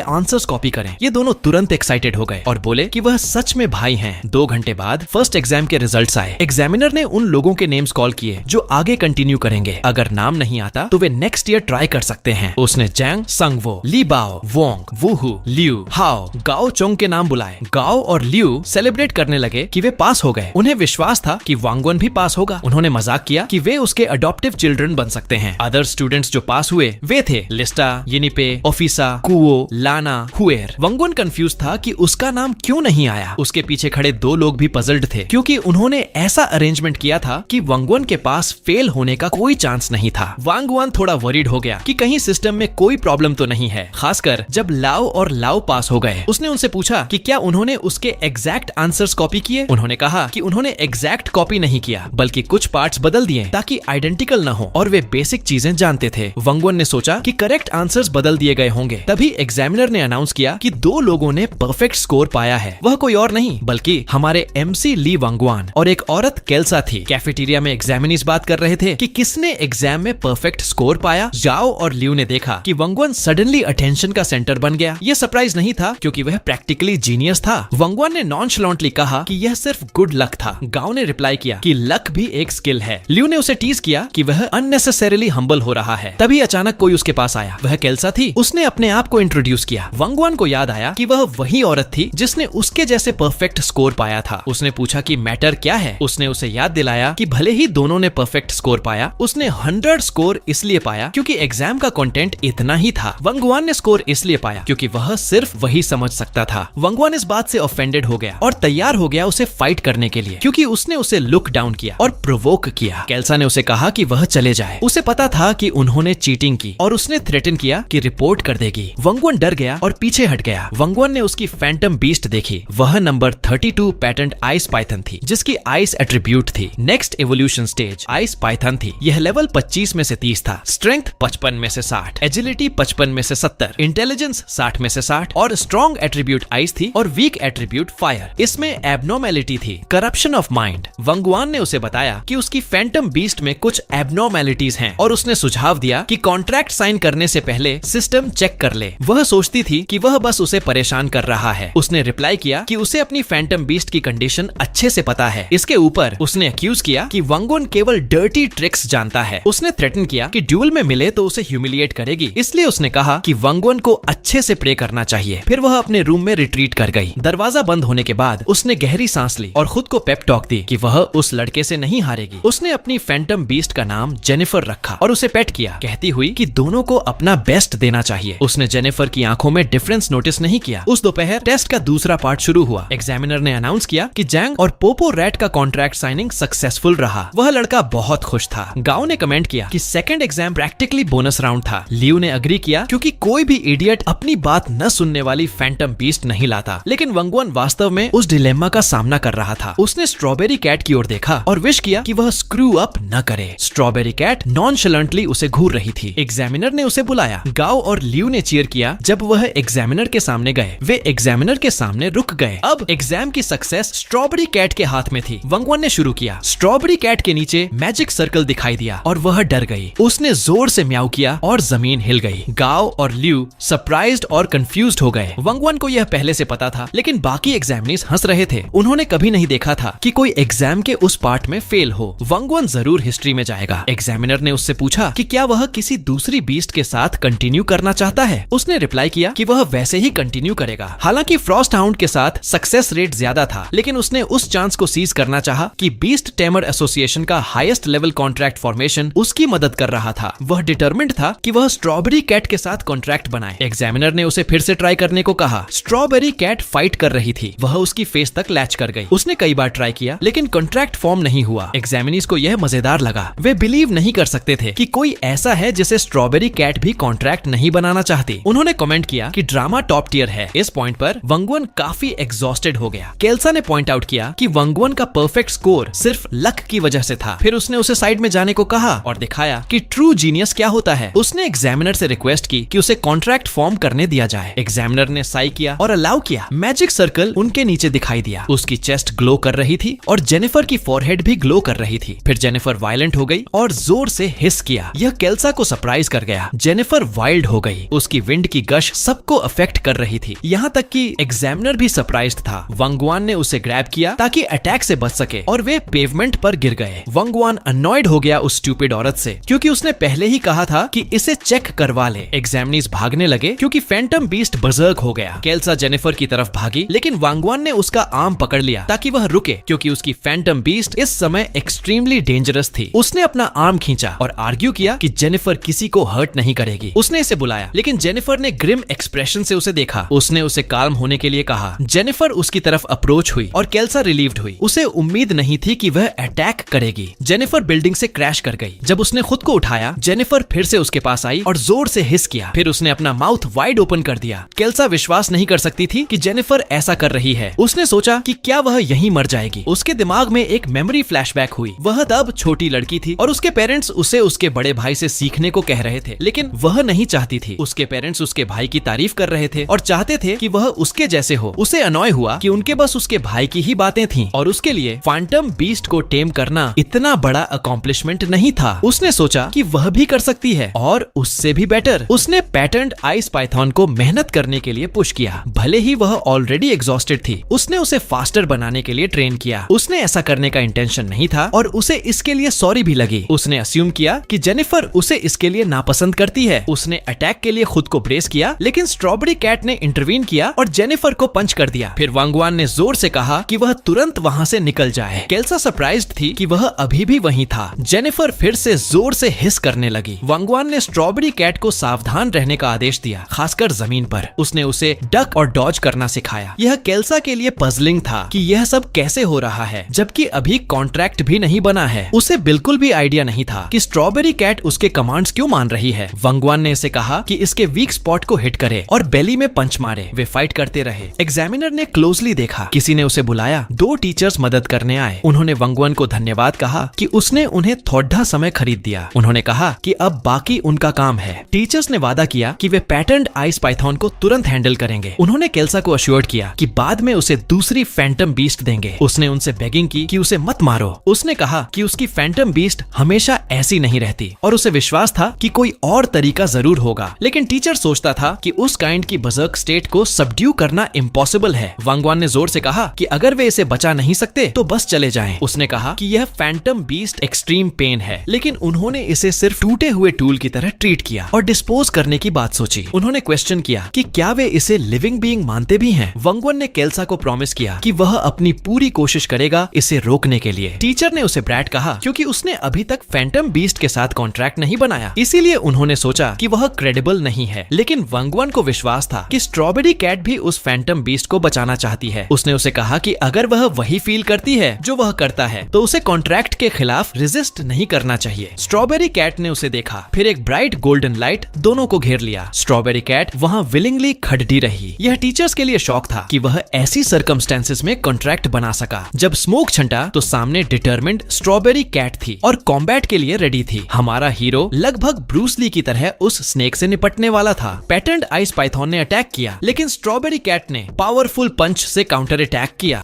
आंसर्स कॉपी करें। ये दोनों तुरंत एक्साइटेड हो गए और बोले कि वह सच में भाई हैं। 2 घंटे बाद फर्स्ट एग्जाम के रिजल्ट्स आए। एग्जामिनर ने उन लोगों के नेम्स कॉल किए जो आगे कंटिन्यू करेंगे। अगर नाम नहीं आता तो वे नेक्स्ट ईयर ट्राई कर सकते हैं। उसने जैंग, संगवो, ली बाओ, वोंग, वुहू, लियू, हाओ, गाओ चोंग के नाम बुलाए। गाओ और लियू सेलिब्रेट करने लगे कि वे पास हो गए। उन्हें विश्वास था कि वांगवन भी पास होगा। उन्होंने मजाक किया कि वे उसके अडॉप्टिव चिल्ड्रन बन सकते हैं। अदर स्टूडेंट्स जो पास हुए वे थे लिस्टा, यिनिपे, ओफिसा, कुओ, लाना, हुएर। वांगवन कंफ्यूज था कि उसका नाम क्यों नहीं आया। उसके पीछे खड़े 2 लोग भी पजल्ड थे, क्योंकि उन्होंने ऐसा अरेंजमेंट किया था कि वांगवन के पास फेल होने का कोई चांस नहीं था। वांगवन थोड़ा वरीड हो गया कि कहीं सिस्टम में कोई प्रॉब्लम तो नहीं है, खासकर जब लाओ और लाओ पास हो गए। उसने उनसे पूछा कि क्या उन्होंने उसके एग्जैक्ट आंसर्स कॉपी किए। उन्होंने कहा कि उन्होंने एग्जैक्ट कॉपी नहीं किया, बल्कि कुछ पार्ट्स बदल दिए ताकि आइडेंटिकल न हो, और वे बेसिक चीजें जानते थे। वांगवन ने सोचा कि करेक्ट आंसर्स बदल दिए गए होंगे। तभी एग्जामिनर ने अनाउंस किया कि 2 लोगों ने परफेक्ट स्कोर पाया है। वह कोई और नहीं बल्कि हमारे MC ली वांगवान और एक औरत केल्सा थी। कैफेटेरिया में एग्जामिनीज बात कर रहे थे कि किसने एग्जाम में परफेक्ट स्कोर पाया। जाओ और लियू ने देखा कि वांगवान सडनली अटेंशन का सेंटर बन गया। यह सरप्राइज नहीं था, क्योंकि वह प्रैक्टिकली जीनियस था। वांगवान ने नॉनशलंटली कहा कि यह सिर्फ गुड लक था। गाओ ने रिप्लाई किया कि लक भी एक स्किल है। लियू ने उसे टीज किया कि वह अननेसेसरीली हम्बल हो रहा है। तभी अचानक कोई उसके पास आया। वह केल्सा थी। उसने अपने आप को इंट्रोड्यूस किया। वांगवान को याद आया कि वह वही औरत थी जिसने उसके जैसे परफेक्ट स्कोर पाया था। उसने पूछा कि मैटर क्या है। उसने उसे याद दिलाया कि भले ही दोनों ने परफेक्ट स्कोर पाया, उसने 100 स्कोर इसलिए पाया क्योंकि एग्जाम का कंटेंट इतना ही था। वांगवान ने स्कोर इसलिए पाया क्योंकि वह सिर्फ वही समझ सकता था। वांगवान इस बात से ऑफेंडेड हो गया और तैयार हो गया उसे फाइट करने के लिए, क्योंकि उसने उसे लुक डाउन किया और प्रोवोक किया। केल्सा ने उसे कहा कि वह चले जाए। उसे पता था कि उन्होंने चीटिंग की और उसने थ्रेटन किया कि रिपोर्ट कर देगी। वांगवान डर गया और पीछे हट गया। वांगवान ने उसकी फैंटम बीस्ट देखी। वह नंबर 32 पैटेंट आइस पाइथन थी, जिसकी आइस एट्रीब्यूट थी। Next evolution stage ice Python थी। यह लेवल 25 में से 30 था। स्ट्रेंथ 55 में से 60, एजिलिटी 55 में से 70, इंटेलिजेंस 60 में से 60 और स्ट्रॉन्ग एट्रीब्यूट आइस थी और वीक एट्रीब्यूट फायर। इसमें एबनॉर्मेलिटी थी, करप्शन ऑफ माइंड। वांगवान ने उसे बताया कि उसकी फैंटम बीस्ट में कुछ एबनॉर्मेलिटीज हैं और उसने सुझाव दिया कि कॉन्ट्रैक्ट साइन करने से पहले सिस्टम चेक कर ले। वह सोचती थी कि वह बस उसे परेशान कर रहा है। उसने रिप्लाई किया कि उसे अपनी फैंटम बीस्ट की कंडीशन अच्छे से पता है। इसके ऊपर उसने एक्यूज किया कि वांगवन केवल डर्टी ट्रिक्स जानता है। उसने थ्रेटन किया कि ड्यूल में मिले तो उसे ह्यूमिलिएट करेगी। इसलिए उसने कहा कि वांगवन को अच्छे से प्रे करना चाहिए। फिर वह अपने रूम में रिट्रीट कर गई। दरवाजा बंद होने के बाद उसने गहरी सांस ली और खुद को पेप टॉक दी कि वह उस लड़के से नहीं हारेगी। उसने अपनी फैंटम बीस्ट का नाम जेनिफर रखा और उसे पेट किया, कहती हुई कि दोनों को अपना बेस्ट देना चाहिए। उसने जेनिफर की आंखों में डिफरेंस नोटिस नहीं किया। उस दोपहर टेस्ट का दूसरा पार्ट शुरू हुआ। एग्जामिनर ने अनाउंस किया कि जैंग और पोपो रैट का कॉन्ट्रैक्ट साइनिंग सक्सेसफुल रहा। वह लड़का बहुत खुश था। गाओ ने कमेंट किया कि second exam practically bonus round था। लियू ने अग्री किया क्योंकि कोई भी इडियट अपनी बात न सुनने वाली फैंटम बीस्ट नहीं लाता। लेकिन वांगवन वास्तव में उस डिलेमा का सामना कर रहा था। उसने स्ट्रॉबेरी कैट की ओर देखा और विश किया कि वह स्क्रू अप न करे। स्ट्रॉबेरी कैट नॉनशलंटली उसे घूर रही थी। एग्जामिनर ने उसे बुलाया। गाओ और लियू ने चीयर किया जब वह एग्जामिनर के सामने गए। वे एग्जामिनर के सामने रुक गए। अब एग्जाम की सक्सेस स्ट्रॉबेरी कैट के हाथ में थी। वांगवन ने शुरू किया। स्ट्रॉबेरी कैट के नीचे मैजिक सर्कल दिखाई दिया और वह डर गई। उसने जोर से म्याऊ किया और जमीन हिल गई। गाओ और लियू सरप्राइज्ड और कंफ्यूज्ड हो गए। वांगवन को यह पहले से पता था, लेकिन बाकी एग्जामिनीज हंस रहे थे। उन्होंने कभी नहीं देखा था कि कोई एग्जाम के उस पार्ट में फेल हो। वांगवन जरूर हिस्ट्री में जाएगा। एग्जामिनर ने उससे पूछा कि क्या वह किसी दूसरी बीस्ट के साथ कंटिन्यू करना चाहता है। उसने रिप्लाई किया कि वह वैसे ही कंटिन्यू करेगा। हालांकि फ्रॉस्ट हाउंड के साथ सक्सेस रेट ज्यादा था, लेकिन उसने उस चांस को सीज करना चाहा कि बीस्ट टेमर एसोसिएशन का हाईएस्ट लेवल कॉन्ट्रैक्ट फॉर्मेशन उसकी मदद कर रहा था। वह डिटरमिन्ड था कि वह स्ट्रॉबेरी कैट के साथ कॉन्ट्रैक्ट बनाए। एग्जामिनर ने उसे फिर से ट्राई करने को कहा। स्ट्रॉबेरी कैट फाइट कर रही थी। वह उसकी फेस तक लैच कर गई। उसने कई बार ट्राई किया, लेकिन कॉन्ट्रैक्ट फॉर्म नहीं हुआ। एग्जामिनीज को यह मजेदार लगा। वे बिलीव नहीं कर सकते थे कि कोई ऐसा है जिसे स्ट्रॉबेरी कैट भी कॉन्ट्रैक्ट नहीं बनाना चाहती। उन्होंने कमेंट किया कि ड्रामा टॉप टियर है। इस पॉइंट पर वंगवन काफी एग्जॉस्टेड हो गया। केल्सा ने पॉइंट आउट किया कि वंगवन का परफेक्ट स्कोर सिर्फ लक की वजह से था। फिर उसने उसे साइड में जाने को कहा और दिखाया कि ट्रू जीनियस क्या होता है। उसने एग्जामिनर से रिक्वेस्ट की कि उसे कॉन्ट्रैक्ट फॉर्म करने दिया जाए। एग्जामिनर ने साई किया और अलाउ किया। मैजिक सर्कल उनके नीचे दिखाई दिया। उसकी चेस्ट ग्लो कर रही थी और जेनिफर की फॉरहेड भी ग्लो कर रही थी। फिर जेनिफर वायलेंट हो गई और जोर से हिस किया। यह केल्सा को सरप्राइज कर गया। जेनिफर वाइल्ड हो गई। उसकी विंड की गश सबको अफेक्ट कर रही थी, यहाँ तक कि एग्जामिनर भी सरप्राइज्ड था। वंगवान ने उसे ग्रैब किया ताकि अटैक से बच सके और वे पेवमेंट पर गिर गए। वंगवान अनॉयड हो गया उस स्टूपिड औरत से, क्योंकि उसने पहले ही कहा था कि इसे चेक करवा ले। एग्जामिनीज भागने लगे क्योंकि फैंटम बीस्ट बर्जर्क हो गया। केल्सा जेनिफर की तरफ भागी, लेकिन वांगवान ने उसका आर्म पकड़ लिया ताकि वह रुके, क्योंकि उसकी फैंटम बीस्ट इस समय एक्सट्रीमली डेंजरस थी। उसने अपना आर्म खींचा और आर्ग्यू किया कि जेनिफर किसी को हर्ट नहीं करेगी। उसने इसे बुलाया, लेकिन जेनिफर ने ग्रिम एक्सप्रेशन से उसे देखा। उसने उसे काल्म होने के लिए कहा। जेनिफर उसकी तरफ अप्रोच हुई और केल्सा रिलीव्ड हुई। उसे उम्मीद नहीं थी कि वह अटैक करेगी। जेनिफर बिल्डिंग से क्रैश कर गई। जब उसने खुद को उठाया, जेनिफर फिर से उसके पास आई और जोर से हिस किया। फिर उसने अपना माउथ वाइड ओपन कर दिया। केल्सा विश्वास नहीं कर सकती थी कि जेनिफर ऐसा कर रही है। उसने सोचा कि क्या वह यहीं मर जाएगी। उसके दिमाग में एक मेमोरी फ्लैशबैक हुई। वह तब छोटी लड़की थी और उसके पेरेंट्स उसे उसके बड़े भाई से सीखने को कह रहे थे, लेकिन वह नहीं चाहती थी। उसके पेरेंट्स उसके भाई की तारीफ कर रहे थे और चाहते थे कि वह उसके जैसे हो। उसे अनॉय हुआ कि उनके बस उसके भाई की ही बातें थीं और उसके लिए फैंटम बीस्ट को टेम करना इतना बड़ा अकॉम्प्लिशमेंट नहीं था। उसने सोचा कि वह भी कर सकती है और उससे भी बेटर। उसने पैटर्न्ड आइस पाइथन को मेहनत करने के लिए पुश किया, भले ही वह ऑलरेडी एग्जॉस्टेड थी। उसने उसे फास्टर बनाने के लिए ट्रेन किया। उसने ऐसा करने का इंटेंशन नहीं था और उसे इसके लिए सॉरी भी लगी। उसने अस्यूम किया कि जेनिफर उसे इसके लिए नापसंद करती है। उसने अटैक के लिए खुद को ब्रेस किया, लेकिन स्ट्रॉबेरी कैट ने इंटरवीन किया और जेनिफर को पंच कर दिया। फिर वांगवान ने जोर से कहा कि वह तुरंत वहाँ से निकल जाए। केल्सा सरप्राइज्ड थी कि वह अभी भी वहीं था। जेनिफर फिर से जोर से हिस करने लगी। वांगवान ने स्ट्रॉबेरी कैट को सावधान रहने का आदेश दिया, खासकर जमीन पर। उसने उसे डक और डॉज करना सिखाया। यह केल्सा के लिए पजलिंग था कि यह सब कैसे हो रहा है, जबकि अभी कॉन्ट्रैक्ट भी नहीं बना है। उसे बिल्कुल भी आइडिया नहीं था कि स्ट्रॉबेरी कैट उसके कमांड्स क्यों मान रही है। वांगवान ने इसे कहा कि इसके वीक स्पॉट को हिट करे और बेली में पंच मारे। वे फाइट करते रहे। एग्जामिनर ने क्लोजली देखा। किसी ने उसे बुलाया। 2 टीचर्स मदद करने आए। उन्होंने वांगवान को धन्यवाद कहा कि उसने उन्हें थोड़ा समय खरीद दिया। उन्होंने कहा कि अब बाकी उनका काम है। टीचर्स ने वादा किया कि वे पैटर्न्ड आइस पाइथन को तुरंत हैंडल करेंगे। उन्होंने केल्सा को अश्योर्ड किया कि बाद में उसे दूसरी फैंटम बीस्ट देंगे। उसने उनसे बेगिंग की कि उसे मत मारो। उसने कहा कि उसकी फैंटम बीस्ट हमेशा ऐसी नहीं रहती और उसे विश्वास था कि कोई और तरीका जरूर होगा। लेकिन टीचर सोचता था कि उस काइंड की बर्जर्क स्टेट को सबड्यू करना इम्पॉसिबल है। वांगवान ने जोर से कहा कि अगर वे इसे बचा नहीं सकते तो बस चले जाएं। उसने कहा कि यह फैंटम बीस्ट एक्सट्रीम पेन है, लेकिन उन्होंने इसे सिर्फ टूटे हुए टूल की तरह ट्रीट किया और डिस्पोज करने की बात सोची। उन्होंने क्वेश्चन किया कि क्या वे इसे लिविंग बीइंग मानते भी हैं। वांगवान ने केल्सा को प्रॉमिस किया कि वह अपनी पूरी कोशिश करेगा इसे रोकने के लिए। टीचर ने उसे ब्रैट कहा क्योंकि उसने अभी तक फैंटम बीस्ट के साथ कॉन्ट्रैक्ट नहीं बनाया, इसीलिए उन्होंने सोचा कि वह क्रेडिबल नहीं है। लेकिन वांगवान को विश्वास था कि स्ट्रॉबेरी कैट भी उस फैंटम बीस्ट को बचाना चाहती है। उसने उसे कहा कि अगर वह वही फील करती है जो वह करता है तो उसे कॉन्ट्रैक्ट के खिलाफ रेजिस्ट नहीं करना चाहिए। स्ट्रॉबेरी कैट ने उसे देखा। फिर एक ब्राइट गोल्डन लाइट दोनों को घेर लिया। स्ट्रॉबेरी कैट वहाँ विलिंगली खड़ती रही। यह टीचर्स के लिए शौक था कि वह ऐसी सर्कमस्टेंसेस में कॉन्ट्रैक्ट बना सका। जब स्मोक छंटा तो सामने डिटरमिन्ड स्ट्रॉबेरी कैट थी और कॉम्बैट के लिए रेडी थी। हमारा हीरो लगभग ब्रूस ली की तरह उस स्नेक से निपटने वाला था। पैटर्न्ड आइस पाइथन ने अटैक किया, लेकिन स्ट्रॉबेरी कैट ने पावरफुल पंच से काउंटर अटैक किया।